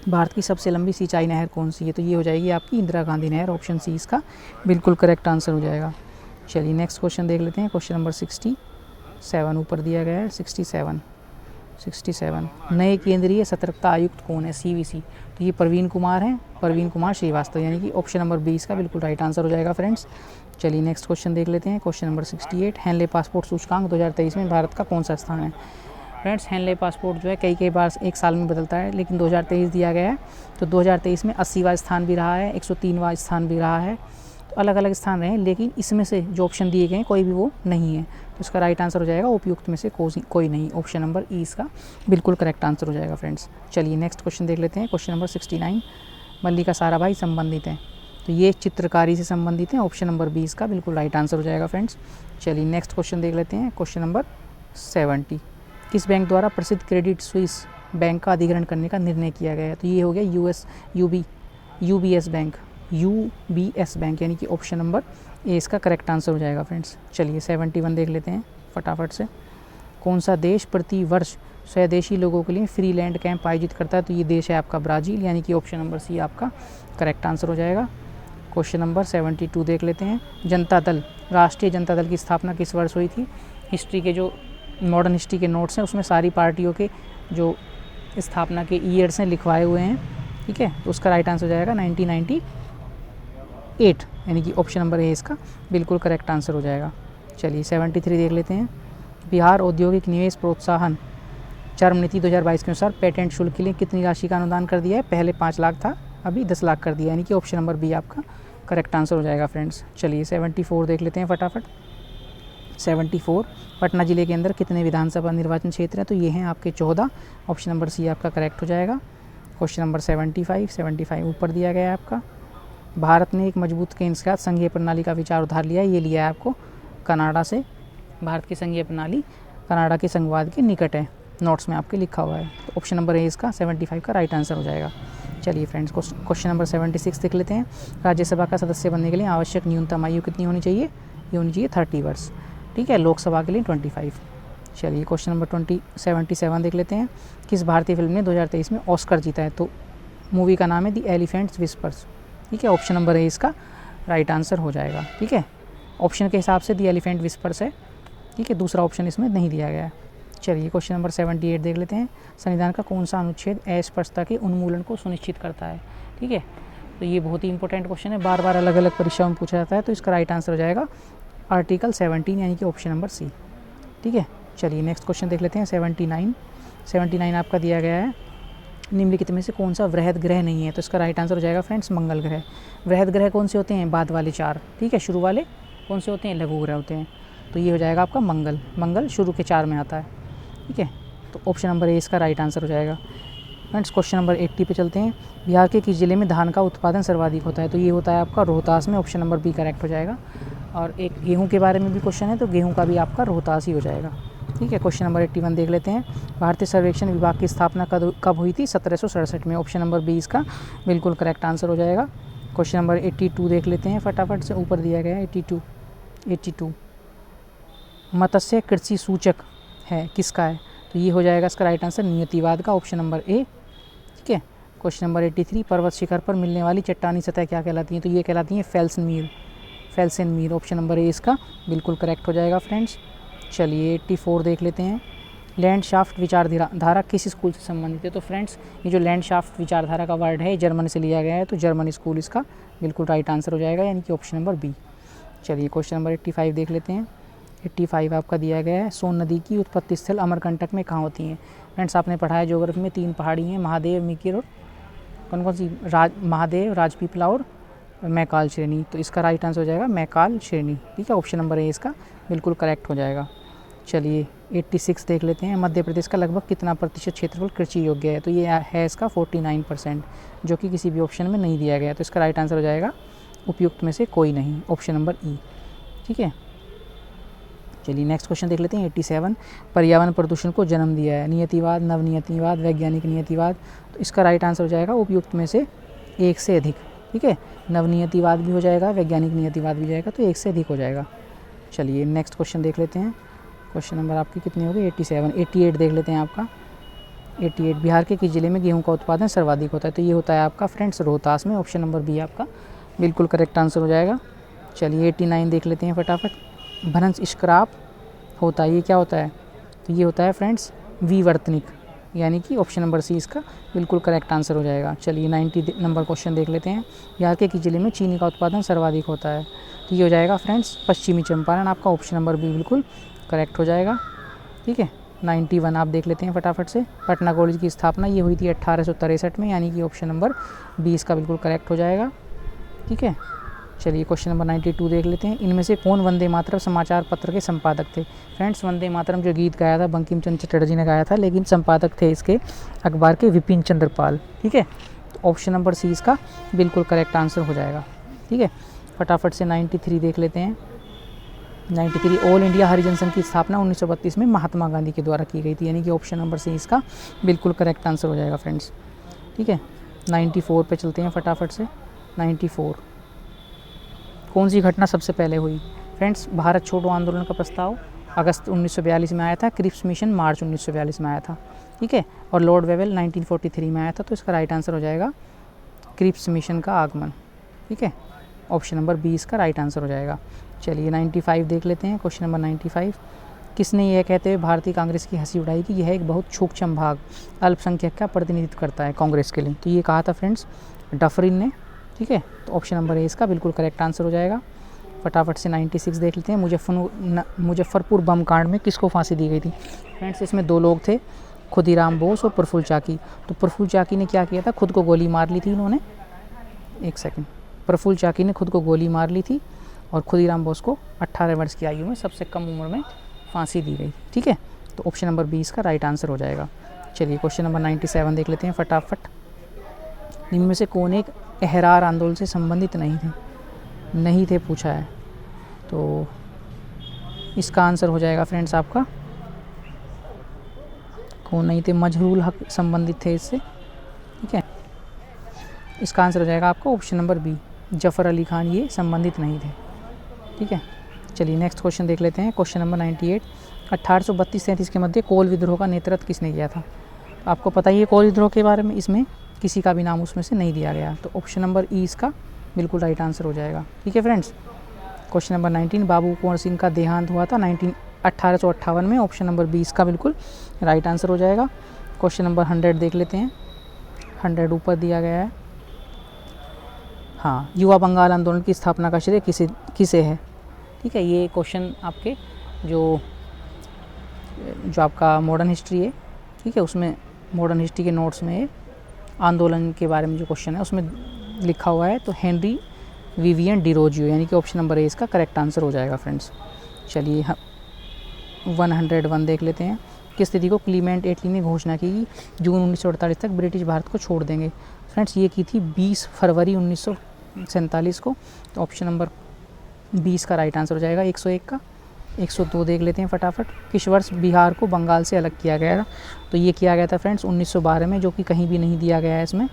भारत की सबसे लंबी सिंचाई नहर कौन सी है? तो ये हो जाएगी आपकी इंदिरा गांधी नहर, ऑप्शन सी इसका बिल्कुल करेक्ट आंसर हो जाएगा। चलिए नेक्स्ट क्वेश्चन देख लेते हैं। क्वेश्चन नंबर 67 ऊपर दिया गया है। 67 नए केंद्रीय सतर्कता आयुक्त कौन है? सीवीसी, तो ये प्रवीण कुमार हैं, प्रवीण कुमार श्रीवास्तव, यानी कि ऑप्शन नंबर बी इसका बिल्कुल राइट आंसर हो जाएगा फ्रेंड्स। चलिए नेक्स्ट क्वेश्चन देख लेते हैं। क्वेश्चन नंबर 68, हेनले पासपोर्ट सूचकांक 2023 में भारत का कौन सा स्थान है? फ्रेंड्स हेनले पासपोर्ट जो है कई बार एक साल में बदलता है, लेकिन 2023 दिया गया है, तो 2023 में 80वां स्थान भी रहा है, 103वां स्थान भी रहा है, तो अलग अलग स्थान रहे हैं, लेकिन इसमें से जो ऑप्शन दिए गए हैं कोई भी वो नहीं है, तो इसका राइट आंसर हो जाएगा उपयुक्त में से कोई नहीं, ऑप्शन नंबर ई इसका बिल्कुल करेक्ट आंसर हो जाएगा फ्रेंड्स। चलिए नेक्स्ट क्वेश्चन देख लेते हैं। क्वेश्चन नंबर 69, मल्लिका साराभाई संबंधित हैं, तो ये चित्रकारी से संबंधित हैं, ऑप्शन नंबर बी इसका बिल्कुल राइट आंसर हो जाएगा फ्रेंड्स। चलिए नेक्स्ट क्वेश्चन देख लेते हैं। क्वेश्चन नंबर 70, किस बैंक द्वारा प्रसिद्ध क्रेडिट स्विस बैंक का अधिग्रहण करने का निर्णय किया गया है? तो ये हो गया यूबीएस बैंक, यानी कि ऑप्शन नंबर ए इसका करेक्ट आंसर हो जाएगा फ्रेंड्स। चलिए 71 देख लेते हैं फटाफट से। कौन सा देश प्रति वर्ष स्वदेशी लोगों के लिए फ्री लैंड कैंप आयोजित करता है? तो ये देश है आपका ब्राज़ील, यानी कि ऑप्शन नंबर सी आपका करेक्ट आंसर हो जाएगा। क्वेश्चन नंबर 72 देख लेते हैं। जनता दल, राष्ट्रीय जनता दल की स्थापना किस वर्ष हुई थी? हिस्ट्री के जो मॉडर्न हिस्ट्री के नोट्स हैं उसमें सारी पार्टियों के जो स्थापना के ईयर्स हैं लिखवाए हुए हैं, ठीक है, तो उसका राइट आंसर हो जाएगा 1998, यानी कि ऑप्शन नंबर ए इसका बिल्कुल करेक्ट आंसर हो जाएगा। चलिए 73 देख लेते हैं। बिहार औद्योगिक निवेश प्रोत्साहन चरम नीति 2022 के अनुसार पेटेंट शुल्क के लिए कितनी राशि का अनुदान कर दिया है? पहले 5 लाख था, अभी 10 लाख कर दिया, यानी कि ऑप्शन नंबर बी आपका करेक्ट आंसर हो जाएगा फ्रेंड्स। चलिए 74 देख लेते हैं फटाफट। 74, पटना जिले के अंदर कितने विधानसभा निर्वाचन क्षेत्र हैं? तो ये हैं आपके 14, ऑप्शन नंबर सी आपका करेक्ट हो जाएगा। क्वेश्चन नंबर 75 ऊपर दिया गया है आपका। भारत ने एक मजबूत केंद्र के साथ संघीय प्रणाली का विचार उधार लिया है, ये लिया है आपको कनाडा से। भारत की संघीय प्रणाली कनाडा के संघवाद के निकट है, नोट्स में आपके लिखा हुआ है, तो ऑप्शन नंबर ए इसका 75 का राइट आंसर हो जाएगा। चलिए फ्रेंड्स क्वेश्चन नंबर 76 देख लेते हैं। राज्यसभा का सदस्य बनने के लिए आवश्यक न्यूनतम आयु कितनी होनी चाहिए? ये होनी चाहिए 30 वर्ष, ठीक है, लोकसभा के लिए 25। चलिए क्वेश्चन नंबर 77 देख लेते हैं। किस भारतीय फिल्म ने 2023 में ऑस्कर जीता है? तो मूवी का नाम है द एलिफेंट्स विस्पर्स, ठीक है, ऑप्शन नंबर ए इसका राइट आंसर हो जाएगा। ठीक है, ऑप्शन के हिसाब से द एलिफेंट विस्पर्स है, ठीक है, दूसरा ऑप्शन इसमें नहीं दिया गया है। चलिए क्वेश्चन नंबर 78 देख लेते हैं। संविधान का कौन सा अनुच्छेद अस्पष्टता के उन्मूलन को सुनिश्चित करता है? ठीक है, तो ये बहुत ही इंपॉर्टेंट क्वेश्चन है, बार बार अलग अलग परीक्षाओं में पूछा जाता है, तो इसका राइट आंसर हो जाएगा आर्टिकल 17, यानी कि ऑप्शन नंबर सी। ठीक है, चलिए नेक्स्ट क्वेश्चन देख लेते हैं। 79 आपका दिया गया है, निम्नलिखित में से कौन सा वृहद ग्रह नहीं है? तो इसका राइट आंसर हो जाएगा फ्रेंड्स मंगल ग्रह। वृहद ग्रह कौन से होते हैं? बाद वाले 4, ठीक है, शुरू वाले कौन से होते हैं? लघु ग्रह होते हैं, तो ये हो जाएगा आपका मंगल शुरू के 4 में आता है, ठीक है, तो ऑप्शन नंबर ए इसका राइट आंसर हो जाएगा। फ्रेंड्स क्वेश्चन नंबर 80 पे चलते हैं। बिहार के किस जिले में धान का उत्पादन सर्वाधिक होता है? तो ये होता है आपका रोहतास में, ऑप्शन नंबर बी करेक्ट हो जाएगा। और एक गेहूं के बारे में भी क्वेश्चन है, तो गेहूं का भी आपका रोहतास ही हो जाएगा। ठीक है, क्वेश्चन नंबर 81 देख लेते हैं। भारतीय सर्वेक्षण विभाग की स्थापना कब हुई थी? 1767 में, ऑप्शन नंबर बी इसका बिल्कुल करेक्ट आंसर हो जाएगा। क्वेश्चन नंबर 82 देख लेते हैं फटाफट से, ऊपर दिया गया है 82 मत्स्य कृषि सूचक है, किसका है? तो ये हो जाएगा इसका राइट आंसर नियतिवाद का, ऑप्शन नंबर ए। ठीक है, क्वेश्चन नंबर 83 पर्वत शिखर पर मिलने वाली चट्टानी सतह क्या कहलाती है? तो ये कहलाती है फेल्सन ऑप्शन नंबर ए इसका बिल्कुल करेक्ट हो जाएगा फ्रेंड्स। चलिए 84 देख लेते हैं। लैंडशाफ्ट विचारधारा किस स्कूल से संबंधित है? तो फ्रेंड्स ये जो लैंडशाफ्ट विचारधारा का वर्ड है जर्मन से लिया गया है, तो जर्मन स्कूल इसका बिल्कुल राइट आंसर हो जाएगा, यानी कि ऑप्शन नंबर बी। चलिए क्वेश्चन नंबर 85 देख लेते हैं। 85 आपका दिया गया है, सोन नदी की उत्पत्ति स्थल अमरकंटक में कहाँ होती हैं? फ्रेंड्स आपने पढ़ा है ज्योग्राफी में 3 पहाड़ी हैं, महादेव, मीकिर और कौन सी महादेव, राजपीपला और मैकाल श्रेणी। तो इसका राइट आंसर हो जाएगा मैकाल श्रेणी। ठीक है, ऑप्शन नंबर ए इसका बिल्कुल करेक्ट हो जाएगा। चलिए 86 देख लेते हैं। मध्य प्रदेश का लगभग कितना प्रतिशत क्षेत्रफल कृषि योग्य है? तो ये है इसका 49%, जो कि किसी भी ऑप्शन में नहीं दिया गया। तो इसका राइट आंसर हो जाएगा उपयुक्त में से कोई नहीं, ऑप्शन नंबर ई। ठीक है, चलिए नेक्स्ट क्वेश्चन देख लेते हैं। 87 पर्यावरण प्रदूषण को जन्म दिया है? नियतिवाद, नवनियतिवाद, वैज्ञानिक नियतिवाद। तो इसका राइट आंसर हो जाएगा उपयुक्त में से एक से अधिक। ठीक है, नवनियतिवाद भी हो जाएगा, वैज्ञानिक नियतिवाद भी हो जाएगा, तो एक से अधिक हो जाएगा। चलिए नेक्स्ट क्वेश्चन देख लेते हैं। क्वेश्चन नंबर आपकी कितने हो गए? 87। 88 देख लेते हैं आपका। 88 बिहार के किस जिले में गेहूं का उत्पादन सर्वाधिक होता है? तो ये होता है आपका फ्रेंड्स रोहतास में, ऑप्शन नंबर बी आपका बिल्कुल करेक्ट आंसर हो जाएगा। चलिए 89 देख लेते हैं फटाफट। भ्रंश स्क्रैप होता है, ये क्या होता है? तो ये होता है फ्रेंड्स विवर्तनिक, यानी कि ऑप्शन नंबर सी इसका बिल्कुल करेक्ट आंसर हो जाएगा। चलिए 90 नंबर क्वेश्चन देख लेते हैं। बिहार के किस जिले में चीनी का उत्पादन सर्वाधिक होता है? तो ये हो जाएगा फ्रेंड्स पश्चिमी चंपारण, आपका ऑप्शन नंबर बी बिल्कुल करेक्ट हो जाएगा। ठीक है, 91 आप देख लेते हैं फटाफट से। पटना कॉलेज की स्थापना ये हुई थी 1863 में, यानी कि ऑप्शन नंबर बी इसका बिल्कुल करेक्ट हो जाएगा। ठीक है, चलिए क्वेश्चन नंबर 92 देख लेते हैं। इनमें से कौन वंदे मातरम समाचार पत्र के संपादक थे? फ्रेंड्स वंदे मातरम जो गीत गाया था बंकिम चंद्र चटर्जी ने गाया था, लेकिन संपादक थे इसके अखबार के विपिन चंद्र पाल। ठीक है, तो ऑप्शन नंबर सी इसका बिल्कुल करेक्ट आंसर हो जाएगा। ठीक है, फटाफट से 93 देख लेते हैं। 93 ऑल इंडिया हरिजन संघ की स्थापना 1932 में महात्मा गांधी के द्वारा की गई थी, यानी कि ऑप्शन नंबर सी इसका बिल्कुल करेक्ट आंसर हो जाएगा फ्रेंड्स। ठीक है, 94 पे चलते हैं फटाफट से। 94 कौन सी घटना सबसे पहले हुई? फ्रेंड्स भारत छोड़ो आंदोलन का प्रस्ताव अगस्त 1942 में आया था, क्रिप्स मिशन मार्च 1942 में आया था। ठीक है, और लॉर्ड वेवेल 1943 में आया था। तो इसका राइट आंसर हो जाएगा क्रिप्स मिशन का आगमन। ठीक है, ऑप्शन नंबर बी इसका राइट आंसर हो जाएगा। चलिए 95 देख लेते हैं। क्वेश्चन नंबर 95 किसने यह कहते हुए भारतीय कांग्रेस की हंसी उड़ाई कि यह एक बहुत सूक्ष्म भाग अल्पसंख्यक का प्रतिनिधित्व करता है कांग्रेस के लिए? तो ये कहा था फ्रेंड्स डफरिन ने। ठीक है, तो ऑप्शन नंबर ए इसका बिल्कुल करेक्ट आंसर हो जाएगा। फटाफट से 96 देख लेते हैं। मुजफ्फरपुर बम कांड में किसको फांसी दी गई थी? फ्रेंड्स इसमें 2 लोग थे, खुदीराम बोस और प्रफुल्ल चाकी। तो प्रफुल्ल चाकी ने क्या किया था? खुद को गोली मार ली थी इन्होंने। एक सेकंड, प्रफुल्ल चाकी ने खुद को गोली मार ली थी और खुदीराम बोस को 18 वर्ष की आयु में सबसे कम उम्र में फांसी दी गई। ठीक है, तो ऑप्शन नंबर बी इसका राइट आंसर हो जाएगा। चलिए क्वेश्चन नंबर 97 देख लेते हैं फटाफट। इनमें से कौन एक अहरार आंदोलन से संबंधित नहीं थे पूछा है? तो इसका आंसर हो जाएगा फ्रेंड्स आपका कौन नहीं थे? मजहरूल हक संबंधित थे इससे। ठीक है, इसका आंसर हो जाएगा आपका option number B, Zafar Ali Khan ये संबंधित नहीं थे। ठीक है, चलिए नेक्स्ट क्वेश्चन देख लेते हैं। क्वेश्चन नंबर 98 1832-33 के मध्य कोल विद्रोह का नेतृत्व किसने किया था? आपको पता ही है कोल विद्रोह के बारे में, इसमें किसी का भी नाम उसमें से नहीं दिया गया। तो ऑप्शन नंबर ई इसका बिल्कुल राइट आंसर हो जाएगा। ठीक है फ्रेंड्स, क्वेश्चन नंबर 19 बाबू कुंवर सिंह का देहांत हुआ था 1858 में। ऑप्शन नंबर बी इसका बिल्कुल राइट आंसर हो जाएगा। क्वेश्चन नंबर 100 देख लेते हैं। 100 ऊपर दिया गया है। हाँ, युवा बंगाल आंदोलन की स्थापना का श्रेय किसे है? ठीक है, ये क्वेश्चन आपके जो आपका मॉडर्न हिस्ट्री है, ठीक है, उसमें मॉडर्न हिस्ट्री के नोट्स में आंदोलन के बारे में जो क्वेश्चन है उसमें लिखा हुआ है। तो हेनरी विवियन डिरोजियो, यानी कि ऑप्शन नंबर ए इसका करेक्ट आंसर हो जाएगा फ्रेंड्स। चलिए 101 देख लेते हैं। किस तिथि को क्लीमेंट एटली ने घोषणा की जून 1948 तक ब्रिटिश भारत को छोड़ देंगे? फ्रेंड्स ये की थी 20 फरवरी 1947 को। तो ऑप्शन नंबर 20 का राइट आंसर हो जाएगा। 101 का 102 देख लेते हैं फटाफट। किस वर्ष बिहार को बंगाल से अलग किया गया था? तो ये किया गया था फ्रेंड्स 1912 में, जो कि कहीं भी नहीं दिया गया है इसमें।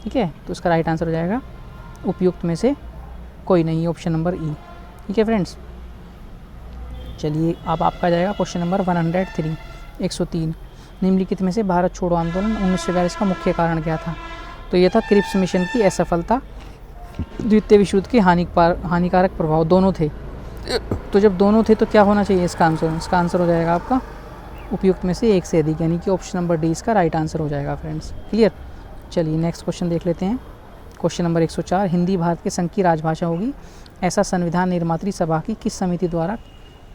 ठीक है, तो इसका राइट आंसर हो जाएगा उपयुक्त में से कोई नहीं, ऑप्शन नंबर ई। ठीक है फ्रेंड्स, चलिए अब आपका जाएगा क्वेश्चन नंबर 103 103 निम्नलिखित में से भारत छोड़ो आंदोलन 1942 का मुख्य कारण क्या था? तो ये था क्रिप्स मिशन की असफलता, द्वितीय विश्व युद्ध के हानिकारक प्रभाव, दोनों थे। तो जब दोनों थे तो क्या होना चाहिए इसका आंसर? इसका आंसर हो जाएगा आपका उपयुक्त में से एक से अधिक, यानी कि ऑप्शन नंबर डी इसका राइट आंसर हो जाएगा फ्रेंड्स। क्लियर? चलिए नेक्स्ट क्वेश्चन देख लेते हैं। क्वेश्चन नंबर 104 हिंदी भारत के संघ की राजभाषा होगी, ऐसा संविधान निर्मात्री सभा की किस समिति द्वारा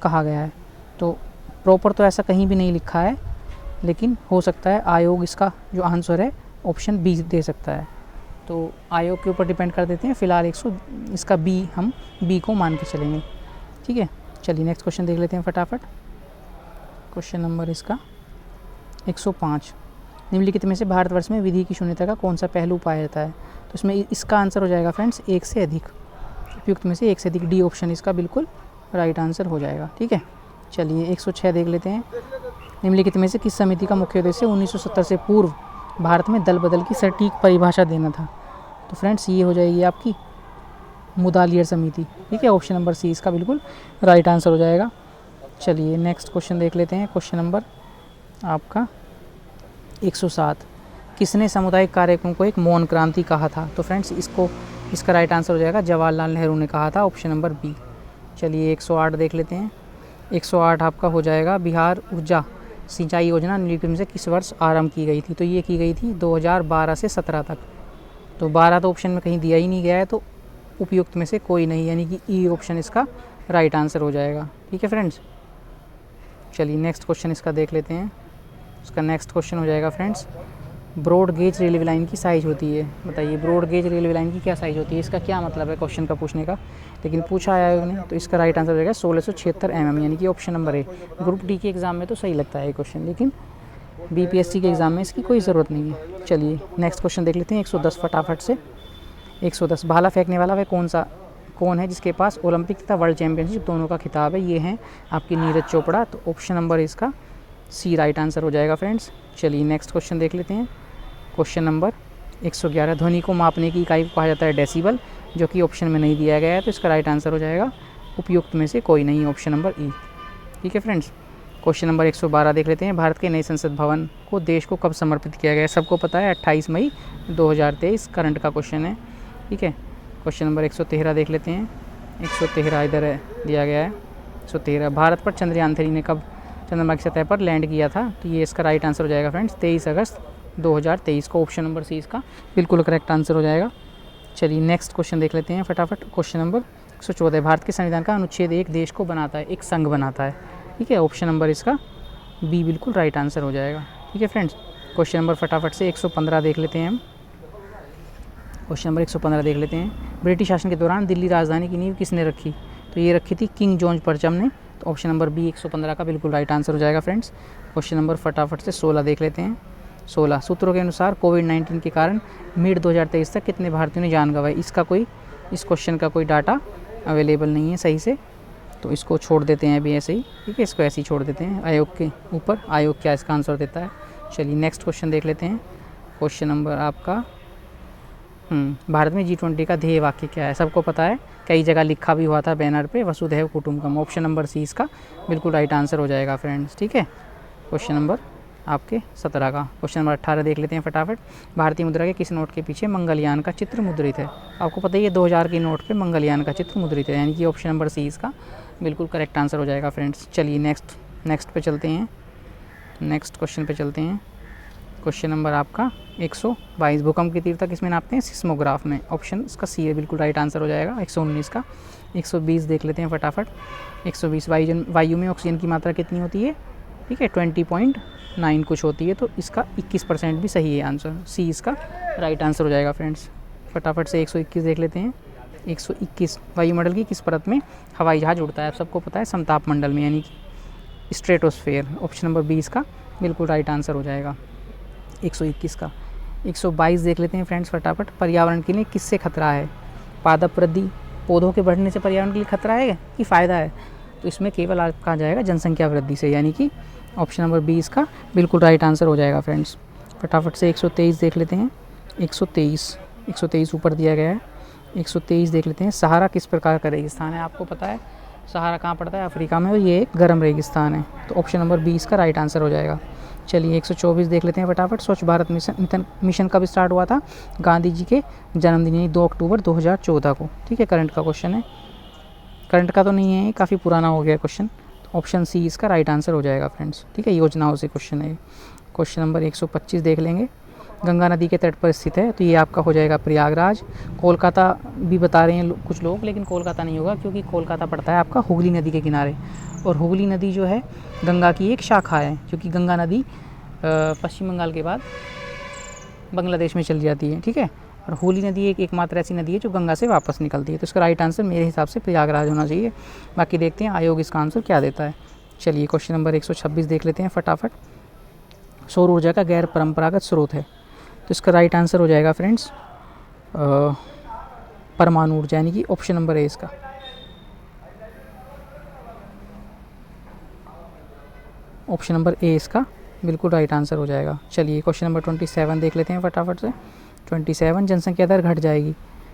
कहा गया है? तो प्रॉपर तो ऐसा कहीं भी नहीं लिखा है, लेकिन हो सकता है आयोग इसका जो आंसर है ऑप्शन बी दे सकता है। तो आयोग के ऊपर डिपेंड कर देते हैं। फ़िलहाल इसका बी, हम बी को मान के चलेंगे। ठीक है, चलिए नेक्स्ट क्वेश्चन देख लेते हैं फटाफट। क्वेश्चन नंबर इसका 105, निम्नलिखित में से भारतवर्ष में विधि की शून्यता का कौन सा पहलू पाया जाता है? तो इसमें इसका आंसर हो जाएगा फ्रेंड्स एक से अधिक, उपयुक्त में से एक से अधिक, डी ऑप्शन इसका बिल्कुल राइट आंसर हो जाएगा। ठीक है, चलिए 106 देख लेते हैं। निम्नलिखित में से किस समिति का मुख्य उद्देश्य 1970 से पूर्व भारत में दल बदल की सटीक परिभाषा देना था? तो फ्रेंड्स ये हो जाएगी आपकी मुदालियर समिति। ठीक है, ऑप्शन नंबर सी इसका बिल्कुल राइट आंसर हो जाएगा। चलिए नेक्स्ट क्वेश्चन देख लेते हैं। क्वेश्चन नंबर आपका 107, किसने सामुदायिक कार्यक्रम को एक मौन क्रांति कहा था? तो फ्रेंड्स इसका राइट आंसर हो जाएगा जवाहरलाल नेहरू ने कहा था, ऑप्शन नंबर बी। चलिए 108 देख लेते हैं। 108 आपका हो जाएगा बिहार ऊर्जा सिंचाई योजना निम्नलिखित में से किस वर्ष आरंभ की गई थी? तो ये की गई थी 2012 से 17 तक। तो 12 तो ऑप्शन में कहीं दिया ही नहीं गया है, तो उपयुक्त में से कोई नहीं, यानी कि ई ऑप्शन इसका राइट आंसर हो जाएगा। ठीक है फ्रेंड्स, चलिए नेक्स्ट क्वेश्चन इसका देख लेते हैं। इसका नेक्स्ट क्वेश्चन हो जाएगा friends, broad gauge railway line की साइज़ होती है। बताइए ब्रॉड गेज रेलवे लाइन की क्या साइज़ होती है? इसका क्या मतलब है क्वेश्चन का पूछने का, लेकिन पूछा है आयोग ने। तो इसका राइट आंसर हो जाएगा 1676 mm, यानी कि option number A. Group D के एग्ज़ाम में तो सही लगता है ये क्वेश्चन, लेकिन बीपीएससी के एग्ज़ाम में इसकी कोई ज़रूरत नहीं है। चलिए नेक्स्ट क्वेश्चन देख लेते हैं। 110 फटाफट से। 110, भाला फेंकने वाला वह कौन है जिसके पास ओलंपिक तथा वर्ल्ड चैंपियनशिप दोनों का खिताब है? ये हैं आपकी नीरज चोपड़ा। तो ऑप्शन नंबर इसका सी राइट आंसर हो जाएगा फ्रेंड्स। चलिए नेक्स्ट क्वेश्चन देख लेते हैं। क्वेश्चन नंबर 111, ध्वनि को मापने की इकाई को कहा जाता है डेसिबल, जो कि ऑप्शन में नहीं दिया गया है। तो इसका राइट आंसर हो जाएगा उपयुक्त में से कोई नहीं, ऑप्शन नंबर ई। ठीक है फ्रेंड्स, क्वेश्चन नंबर 112 देख लेते हैं। भारत के नए संसद भवन को देश को कब समर्पित किया गया? सबको पता है 28 मई 2023, करंट का क्वेश्चन है। ठीक है, क्वेश्चन नंबर 113 देख लेते हैं। 113 इधर दिया गया है। 113, भारत पर चंद्रयान 3 ने कब चंद्रमा की सतह पर लैंड किया था? तो ये इसका राइट आंसर हो जाएगा फ्रेंड्स 23 अगस्त 2023 को, ऑप्शन नंबर सी इसका बिल्कुल करेक्ट आंसर हो जाएगा। चलिए नेक्स्ट क्वेश्चन देख लेते हैं फटाफट। क्वेश्चन नंबर 114, भारत के संविधान का अनुच्छेद एक देश को बनाता है, एक संघ बनाता है। ठीक है, ऑप्शन नंबर इसका बी बिल्कुल राइट आंसर हो जाएगा। ठीक है फ्रेंड्स, क्वेश्चन नंबर फटाफट से 115 देख लेते हैं हम। क्वेश्चन नंबर 115 देख लेते हैं। ब्रिटिश शासन के दौरान दिल्ली राजधानी की नींव किसने रखी? तो ये रखी थी किंग जॉर्ज परचम ने। तो ऑप्शन नंबर बी 115 का बिल्कुल राइट आंसर हो जाएगा फ्रेंड्स। क्वेश्चन नंबर फटाफट से 16 देख लेते हैं। 16, सूत्रों के अनुसार कोविड-19 के कारण मिड 2023 तक कितने भारतीयों ने जान गंवाई? इस क्वेश्चन का कोई डाटा अवेलेबल नहीं है सही से, तो इसको छोड़ देते हैं अभी ऐसे ही। ठीक है, इसको ऐसे ही छोड़ देते हैं आयोग के ऊपर, आयोग क्या इसका आंसर देता है। चलिए नेक्स्ट क्वेश्चन देख लेते हैं। क्वेश्चन नंबर आपका भारत में G20 का ध्येय वाक्य क्या है? सबको पता है, कई जगह लिखा भी हुआ था बैनर पे, वसुधैव कुटुंबकम। ऑप्शन नंबर सी इसका बिल्कुल राइट आंसर हो जाएगा फ्रेंड्स। ठीक है, क्वेश्चन नंबर आपके 17 का। क्वेश्चन नंबर 18 देख लेते हैं फटाफट। भारतीय मुद्रा के किस नोट के पीछे मंगलयान का चित्र मुद्रित है? आपको पता ही है 2000 के नोट पे मंगलयान का चित्र मुद्रित है, यानी कि ऑप्शन नंबर सी इसका बिल्कुल करेक्ट आंसर हो जाएगा फ्रेंड्स। चलिए नेक्स्ट पे चलते हैं। नेक्स्ट क्वेश्चन पे चलते हैं। क्वेश्चन नंबर आपका 122, भूकंप की तीव्रता किसमें नापते हैं? सिस्मोग्राफ में। ऑप्शन इसका सी है, बिल्कुल राइट आंसर हो जाएगा 119 का। 120 देख लेते हैं फटाफट। 120, वायु में ऑक्सीजन की मात्रा कितनी होती है? ठीक है, 20.9 कुछ होती है, तो इसका 21% भी सही है आंसर। सी इसका राइट आंसर हो जाएगा फ्रेंड्स। फटाफट से 121 देख लेते हैं। 121, वायुमंडल की किस परत में हवाई जहाज उड़ता है? आप सबको पता है समताप मंडल में, यानी कि स्ट्रेटोस्फेयर। ऑप्शन नंबर बी इसका बिल्कुल राइट आंसर हो जाएगा 121 का। 122 देख लेते हैं फ्रेंड्स फटाफट। पर्यावरण के लिए किससे खतरा है? पादप वृद्धि, पौधों के बढ़ने से पर्यावरण के लिए खतरा है कि फ़ायदा है? तो इसमें केवल आपका जाएगा जनसंख्या वृद्धि से, यानी कि ऑप्शन नंबर बी इसका बिल्कुल राइट आंसर हो जाएगा फ्रेंड्स। फटाफट से 123 देख लेते हैं। 123 ऊपर दिया गया है। 123 देख लेते हैं। सहारा किस प्रकार का रेगिस्तान है? आपको पता है सहारा कहाँ पड़ता है? अफ्रीका में, और ये एक गर्म रेगिस्तान है। तो ऑप्शन नंबर बी इसका राइट आंसर हो जाएगा। चलिए 124 देख लेते हैं फटाफट। स्वच्छ भारत मिशन कब स्टार्ट हुआ था? गांधी जी के जन्मदिन यानी 2 अक्टूबर 2014 को। ठीक है, करंट का क्वेश्चन है। करंट का तो नहीं है, काफ़ी पुराना हो गया क्वेश्चन। तो ऑप्शन सी इसका राइट आंसर हो जाएगा फ्रेंड्स। ठीक है, योजनाओं से क्वेश्चन है। क्वेश्चन नंबर 125 देख लेंगे। गंगा नदी के तट पर स्थित है, तो ये आपका हो जाएगा प्रयागराज। कोलकाता भी बता रहे हैं कुछ लोग, लेकिन कोलकाता नहीं होगा क्योंकि कोलकाता पड़ता है आपका हुगली नदी के किनारे, और हुगली नदी जो है गंगा की एक शाखा है, क्योंकि गंगा नदी पश्चिम बंगाल के बाद बांग्लादेश में चली जाती है, ठीक है। और हुगली नदी एकमात्र ऐसी नदी है जो गंगा से वापस निकलती है। तो इसका राइट आंसर मेरे हिसाब से प्रयागराज होना चाहिए। बाकी देखते हैं आयोग इसका आंसर क्या देता है। चलिए क्वेश्चन नंबर 126 देख लेते हैं फटाफट। सौर ऊर्जा का गैर परंपरागत स्रोत है, तो इसका राइट आंसर हो जाएगा फ्रेंड्स परमाणु ऊर्जा, यानी कि ऑप्शन नंबर ए इसका। ऑप्शन नंबर ए इसका बिल्कुल राइट आंसर हो जाएगा। चलिए क्वेश्चन नंबर 27 देख लेते हैं फटाफट से। 27 जनसंख्या दर घट जाएगी,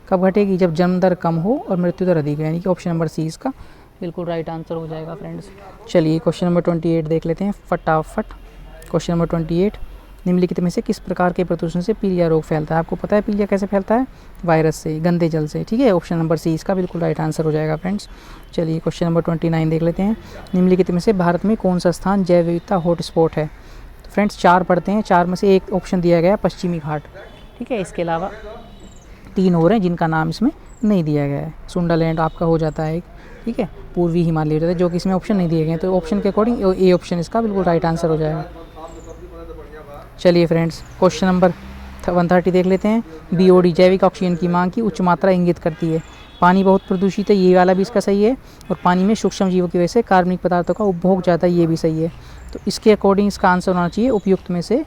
कब घटेगी? जब जन्म दर कम हो और मृत्यु दर अधिक है, यानी कि ऑप्शन नंबर सी इसका बिल्कुल राइट आंसर हो जाएगा फ्रेंड्स। चलिए क्वेश्चन नंबर 28 देख लेते हैं फटाफट। क्वेश्चन नंबर 28, निम्नलिखित में से किस प्रकार के प्रदूषण से पीलिया रोग फैलता है? आपको पता है पीलिया कैसे फैलता है? वायरस से, गंदे जल से, ठीक है। ऑप्शन नंबर सी इसका बिल्कुल राइट आंसर हो जाएगा फ्रेंड्स। चलिए क्वेश्चन नंबर 29 देख लेते हैं। निम्नलिखित में से भारत में कौन सा स्थान जैव विविधता हॉटस्पॉट है? तो फ्रेंड्स 4 पढ़ते हैं, 4 में से एक ऑप्शन दिया गया है पश्चिमी घाट, ठीक है। इसके अलावा 3 और हैं जिनका नाम इसमें नहीं दिया गया है। सुंडरलैंड आपका हो जाता है एक, ठीक है, पूर्वी हिमालय हो जाता है, जो कि इसमें ऑप्शन नहीं दिए गए हैं। तो ऑप्शन के अकॉर्डिंग ए ऑप्शन इसका बिल्कुल राइट आंसर हो जाएगा। चलिए फ्रेंड्स क्वेश्चन नंबर 130 देख लेते हैं। बीओडी जैविक ऑक्सीजन की मांग की उच्च मात्रा इंगित करती है। पानी बहुत प्रदूषित है, ये वाला भी इसका सही है। और पानी में सूक्ष्म जीवों की वजह से कार्बनिक पदार्थों का उपभोग ज़्यादा, ये भी सही है। तो इसके अकॉर्डिंग इसका आंसर होना चाहिए उपयुक्त में से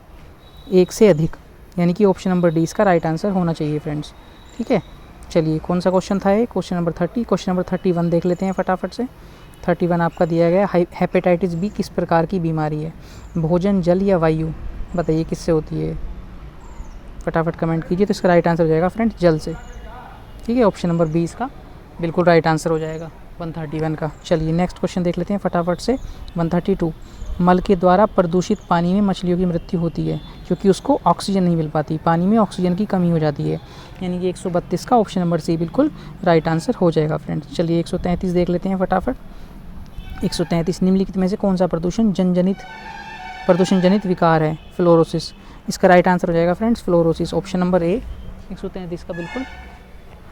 एक से अधिक, यानी कि ऑप्शन नंबर डी इसका राइट आंसर होना चाहिए फ्रेंड्स, ठीक है। चलिए कौन सा क्वेश्चन था ये? Question number 30। क्वेश्चन नंबर 31 देख लेते हैं फटाफट से। 31 आपका दिया गया, हेपेटाइटिस बी किस प्रकार की बीमारी है? भोजन, जल या वायु? बताइए किससे होती है, फटाफट कमेंट कीजिए। तो इसका राइट आंसर हो जाएगा फ्रेंड्स जल से, ठीक है। ऑप्शन नंबर बी इसका बिल्कुल राइट आंसर हो जाएगा 131 का। चलिए नेक्स्ट क्वेश्चन देख लेते हैं फटाफट से। 132, मल के द्वारा प्रदूषित पानी में मछलियों की मृत्यु होती है क्योंकि उसको ऑक्सीजन नहीं मिल पाती, पानी में ऑक्सीजन की कमी हो जाती है, यानी कि 132 का ऑप्शन नंबर सी बिल्कुल राइट आंसर हो जाएगा फ्रेंड्स। चलिए 133 देख लेते हैं फटाफट। 133, निम्नलिखित में से कौन सा प्रदूषण जनित विकार है? फ्लोरोसिस। इसका राइट आंसर हो जाएगा friends fluorosis, option number A 133 का बिल्कुल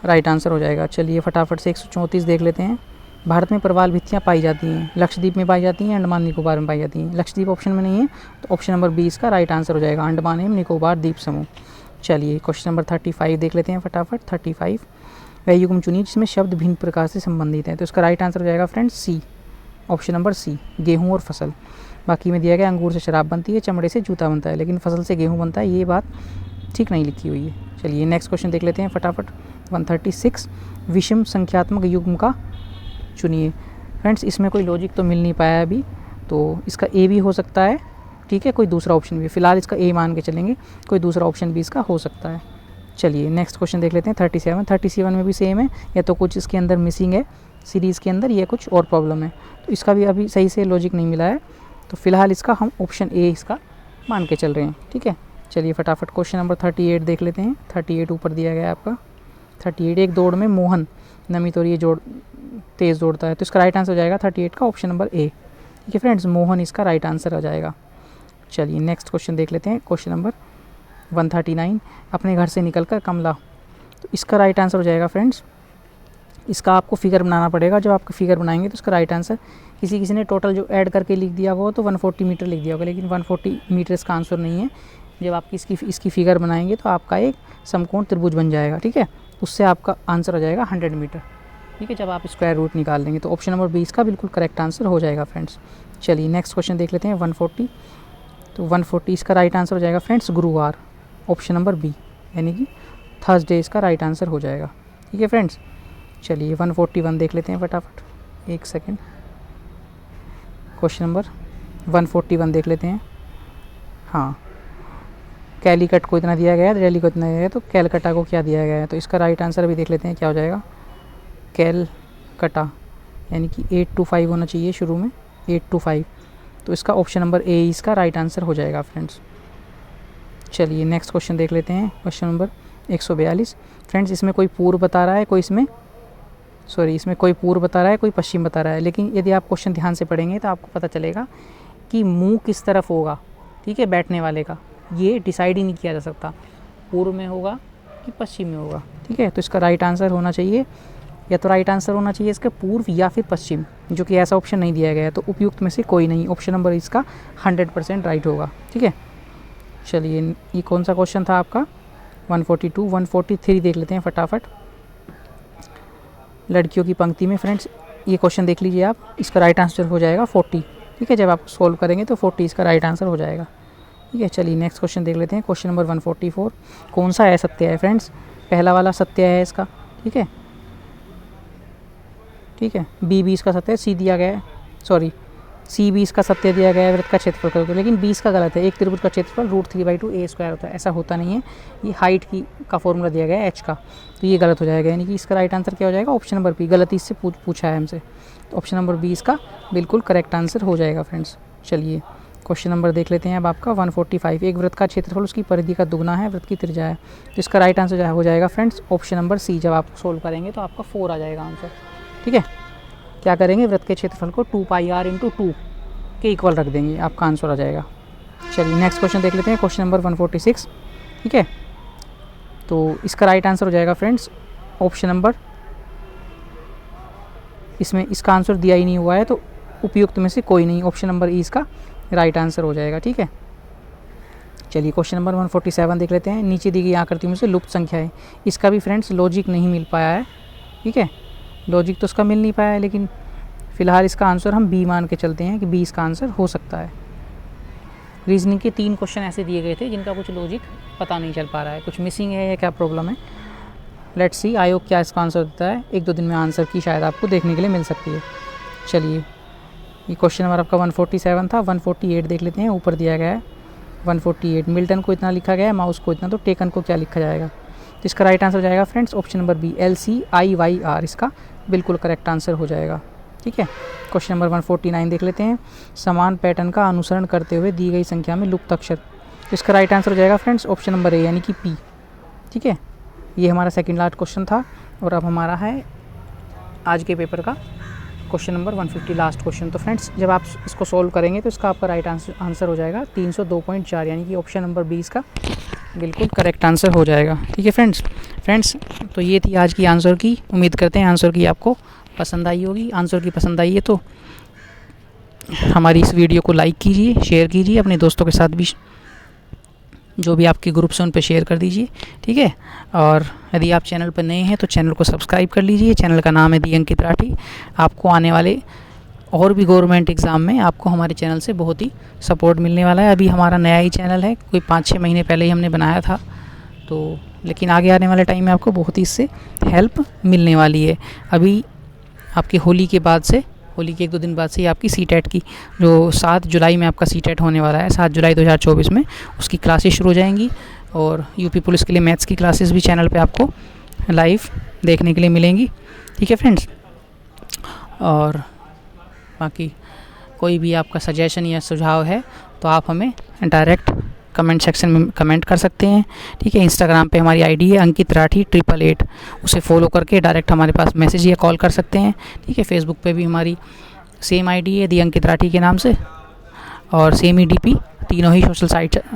राइट आंसर हो जाएगा। चलिए फटाफट से 134 देख लेते हैं। भारत में प्रवाल भित्तियाँ पाई जाती हैं, लक्षद्वीप में पाई जाती हैं, अंडमान निकोबार में पाई जाती हैं। लक्षद्वीप ऑप्शन में नहीं है, तो ऑप्शन नंबर बी इसका राइट आंसर हो जाएगा, अंडमान एवं निकोबार द्वीप समूह। चलिए क्वेश्चन नंबर 35 देख लेते हैं फटाफट। 35, वह युग्म चुनिए जिसमें शब्द भिन्न प्रकार से संबंधित है। तो इसका राइट आंसर हो जाएगा फ्रेंड्स सी, ऑप्शन नंबर सी, गेहूँ और फसल। बाकी में दिया गया अंगूर से शराब बनती है, चमड़े से जूता बनता है, लेकिन फसल से गेहूँ बनता है, ये बात ठीक नहीं लिखी हुई है। चलिए नेक्स्ट क्वेश्चन देख लेते हैं फटाफट। 136, विषम संख्यात्मक युग्म का चुनिए। फ्रेंड्स इसमें कोई लॉजिक तो मिल नहीं पाया अभी, तो इसका ए भी हो सकता है, ठीक है, कोई दूसरा ऑप्शन भी, फिलहाल इसका ए मान के चलेंगे, कोई दूसरा ऑप्शन भी इसका हो सकता है। चलिए नेक्स्ट क्वेश्चन देख लेते हैं 37। 37 में भी सेम है, या तो कुछ इसके अंदर मिसिंग है सीरीज़ के अंदर, या कुछ और प्रॉब्लम है, तो इसका भी अभी सही से लॉजिक नहीं मिला है, तो फिलहाल इसका हम ऑप्शन ए इसका मान के चल रहे हैं, ठीक है। चलिए फटाफट क्वेश्चन नंबर 38 देख लेते हैं। 38 ऊपर दिया गया है आपका। 38, एक दौड़ में मोहन नमित और ये तेज़ दौड़ता है, तो इसका राइट आंसर हो जाएगा 38 का ऑप्शन नंबर ए, ठीक है फ्रेंड्स, मोहन इसका राइट आंसर हो जाएगा। चलिए नेक्स्ट क्वेश्चन देख लेते हैं। क्वेश्चन नंबर 139, अपने घर से निकलकर कमला, तो इसका राइट आंसर हो जाएगा फ्रेंड्स, इसका आपको फिगर बनाना पड़ेगा। जब आपका फिगर बनाएंगे तो इसका राइट आंसर, किसी ने टोटल जो ऐड करके लिख दिया होगा तो 140 मीटर लिख दिया होगा, लेकिन 140 मीटर इसका आंसर नहीं है। जब आप इसकी फिगर बनाएंगे तो आपका एक समकोण त्रिभुज बन जाएगा, ठीक है, उससे आपका आंसर हो जाएगा 100 मीटर, ठीक है, जब आप स्क्वायर रूट निकाल लेंगे। तो ऑप्शन नंबर 20 का बिल्कुल करेक्ट आंसर हो जाएगा फ्रेंड्स। चलिए नेक्स्ट क्वेश्चन देख लेते हैं 140। तो 140 इसका राइट आंसर हो जाएगा फ्रेंड्स गुरुवार, ऑप्शन नंबर बी, यानी कि थर्सडे इसका राइट आंसर हो जाएगा, ठीक है फ्रेंड्स। चलिए 141 देख लेते हैं फटाफट, एक सेकेंड। क्वेश्चन नंबर 141 देख लेते हैं। हाँ, कैलीकट को इतना दिया गया है, दिल्ली को इतना दिया गया है, तो कैलकटा को क्या दिया गया है? तो इसका राइट आंसर भी देख लेते हैं क्या हो जाएगा, कैलकटा, यानी कि 8 to 5 होना चाहिए शुरू में, 8 to 5, तो इसका ऑप्शन नंबर ए इसका राइट आंसर हो जाएगा फ्रेंड्स। चलिए नेक्स्ट क्वेश्चन देख लेते हैं। Question number 142। फ्रेंड्स इसमें कोई पूर्व बता रहा है, इसमें कोई पूर्व बता रहा है, कोई पश्चिम बता रहा है, लेकिन यदि आप क्वेश्चन ध्यान से पढ़ेंगे तो आपको पता चलेगा कि मुंह किस तरफ होगा, ठीक है, बैठने वाले का, ये डिसाइड ही नहीं किया जा सकता पूर्व में होगा कि पश्चिम में होगा। ठीक है, तो इसका राइट आंसर होना चाहिए, या तो राइट आंसर होना चाहिए इसका पूर्व या फिर पश्चिम, जो कि ऐसा ऑप्शन नहीं दिया गया है। तो उपयुक्त में से कोई नहीं, ऑप्शन नंबर इसका 100% राइट होगा। ठीक है, चलिए ये कौन सा क्वेश्चन था आपका 142, 143 देख लेते हैं फटाफट। लड़कियों की पंक्ति में फ्रेंड्स ये क्वेश्चन देख लीजिए आप, इसका राइट आंसर हो जाएगा 40। ठीक है, जब आप सोल्व करेंगे तो 40 इसका राइट आंसर हो जाएगा। ठीक है, चलिए नेक्स्ट क्वेश्चन देख लेते हैं, क्वेश्चन नंबर 144। कौन सा असत्य है फ्रेंड्स? पहला वाला सत्य है इसका। ठीक है, ठीक है, बी 20 का सत्य, सी दिया गया है, सॉरी सी 20 का सत्य दिया गया है वृत्त का क्षेत्रफल कर दो, लेकिन 20 का गलत है। एक त्रिभुज का क्षेत्रफल √3/2 a² होता है, ऐसा होता नहीं है। ये हाइट का फॉर्मूला दिया गया है h का, तो ये गलत हो जाएगा, यानी कि इसका राइट आंसर क्या हो जाएगा? Option number B. गलती इससे पूछा है हमसे, तो ऑप्शन नंबर बी इसका बिल्कुल करेक्ट आंसर हो जाएगा फ्रेंड्स। चलिए क्वेश्चन नंबर देख लेते हैं अब आपका 145। एक वृत्त का क्षेत्रफल उसकी परिधि का दुगना है, वृत्त की त्रिज्या है, तो इसका राइट आंसर हो जाएगा फ्रेंड्स ऑप्शन नंबर सी। जब आप सोल्व करेंगे तो आपका 4 आ जाएगा आंसर। ठीक है, क्या करेंगे? वृत्त के क्षेत्रफल को 2πr × 2 के इक्वल रख देंगे, आपका आंसर आ जाएगा। चलिए नेक्स्ट क्वेश्चन देख लेते हैं, क्वेश्चन नंबर 146। ठीक है, तो इसका राइट आंसर हो जाएगा फ्रेंड्स ऑप्शन नंबर, इसमें इसका आंसर दिया ही नहीं हुआ है, तो उपयुक्त में से कोई नहीं, ऑप्शन नंबर ई इसका राइट आंसर हो जाएगा। ठीक है, चलिए क्वेश्चन नंबर 147 देख लेते हैं। नीचे दी गई आकृति में से लुप्त संख्या है, इसका भी फ्रेंड्स लॉजिक नहीं मिल पाया है। ठीक है, लॉजिक तो इसका मिल नहीं पाया है, लेकिन फिलहाल इसका आंसर हम बी मान के चलते हैं कि बी इसका आंसर हो सकता है। रीजनिंग के 3 क्वेश्चन ऐसे दिए गए थे जिनका कुछ लॉजिक पता नहीं चल पा रहा है, कुछ मिसिंग है या क्या प्रॉब्लम है। लेट्स सी आयोग क्या इसका आंसर देता है। 1-2 दिन में आंसर की शायद आपको देखने के लिए मिल सकती है। चलिए ये क्वेश्चन नंबर आपका 147 था। 148 देख लेते हैं, ऊपर दिया गया है 148। मिल्टन को इतना लिखा गया है, माउस को इतना, तो टेकन को क्या लिखा जाएगा? तो इसका राइट आंसर हो जाएगा friends option number B, LCIYR इसका बिल्कुल करेक्ट आंसर हो जाएगा। ठीक है, क्वेश्चन नंबर 149 देख लेते हैं। समान पैटर्न का अनुसरण करते हुए दी गई संख्या में लुप्त अक्षर, तो इसका राइट आंसर हो जाएगा फ्रेंड्स ऑप्शन नंबर ए, यानी कि पी। ठीक है, ये हमारा सेकंड लास्ट क्वेश्चन था, और अब हमारा है आज के पेपर का क्वेश्चन नंबर 150 लास्ट क्वेश्चन। तो फ्रेंड्स जब आप इसको सॉल्व करेंगे तो इसका आपका राइट आंसर हो जाएगा 302.4, यानी कि ऑप्शन नंबर बी इसका बिल्कुल करेक्ट आंसर हो जाएगा। ठीक है फ्रेंड्स तो ये थी आज की आंसर की। उम्मीद करते हैं आंसर की आपको पसंद आई होगी। आंसर की पसंद आई है तो हमारी इस वीडियो को लाइक कीजिए, शेयर कीजिए, अपने दोस्तों के साथ भी, जो भी आपके ग्रुप्स हैं उन पे शेयर कर दीजिए। ठीक है, और यदि आप चैनल पर नए हैं तो चैनल को सब्सक्राइब कर लीजिए। चैनल का नाम है दी अंकित राठी। आपको आने वाले और भी गवर्नमेंट एग्ज़ाम में आपको हमारे चैनल से बहुत ही सपोर्ट मिलने वाला है। अभी हमारा नया ही चैनल है, कोई 5-6 महीने पहले ही हमने बनाया था, तो लेकिन आगे आने वाले टाइम में आपको बहुत ही इससे हेल्प मिलने वाली है। अभी आपकी होली के बाद से, होली के 1-2 दिन बाद से ही आपकी CTET की जो 7 जुलाई में आपका CTET होने वाला है, 7 जुलाई 2024 में उसकी क्लासेस शुरू हो जाएंगी। और यूपी पुलिस के लिए मैथ्स की क्लासेस भी चैनल पे आपको लाइव देखने के लिए मिलेंगी। ठीक है फ्रेंड्स, और बाकी कोई भी आपका सजेशन या सुझाव है तो आप हमें डायरेक्ट कमेंट सेक्शन में कमेंट कर सकते हैं। ठीक है, इंस्टाग्राम पे हमारी आईडी है अंकित राठी 888, उसे फॉलो करके डायरेक्ट हमारे पास मैसेज या कॉल कर सकते हैं। ठीक है, फेसबुक पे भी हमारी सेम आईडी है दी अंकित राठी के नाम से, और सेम ही DP तीनों ही सोशल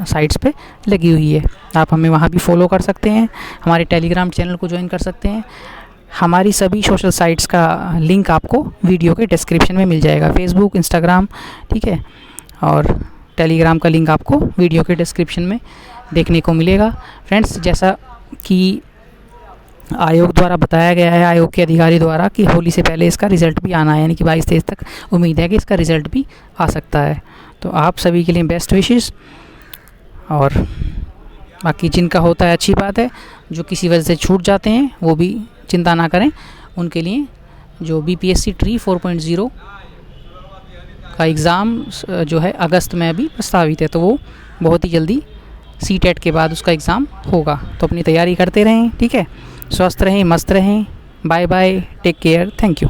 साइट्स पे लगी हुई है। आप हमें वहाँ भी फॉलो कर सकते हैं, हमारे टेलीग्राम चैनल को ज्वाइन कर सकते हैं। हमारी सभी सोशल साइट्स का लिंक आपको वीडियो के डिस्क्रिप्शन में मिल जाएगा, फेसबुक, इंस्टाग्राम, ठीक है, और टेलीग्राम का लिंक आपको वीडियो के डिस्क्रिप्शन में देखने को मिलेगा। फ्रेंड्स, जैसा कि आयोग द्वारा बताया गया है, आयोग के अधिकारी द्वारा, कि होली से पहले इसका रिज़ल्ट भी आना है, यानी कि 22-23 तक उम्मीद है कि इसका रिज़ल्ट भी आ सकता है। तो आप सभी के लिए बेस्ट विशेस, और बाकी जिनका होता है अच्छी बात है, जो किसी वजह से छूट जाते हैं वो भी चिंता ना करें। उनके लिए जो BPSC ट्री 4.0 का एग्ज़ाम जो है अगस्त में अभी प्रस्तावित है, तो वो बहुत ही जल्दी CTET के बाद उसका एग्ज़ाम होगा। तो अपनी तैयारी करते रहें। ठीक है, स्वस्थ रहें, मस्त रहें। Bye bye, take care, thank you.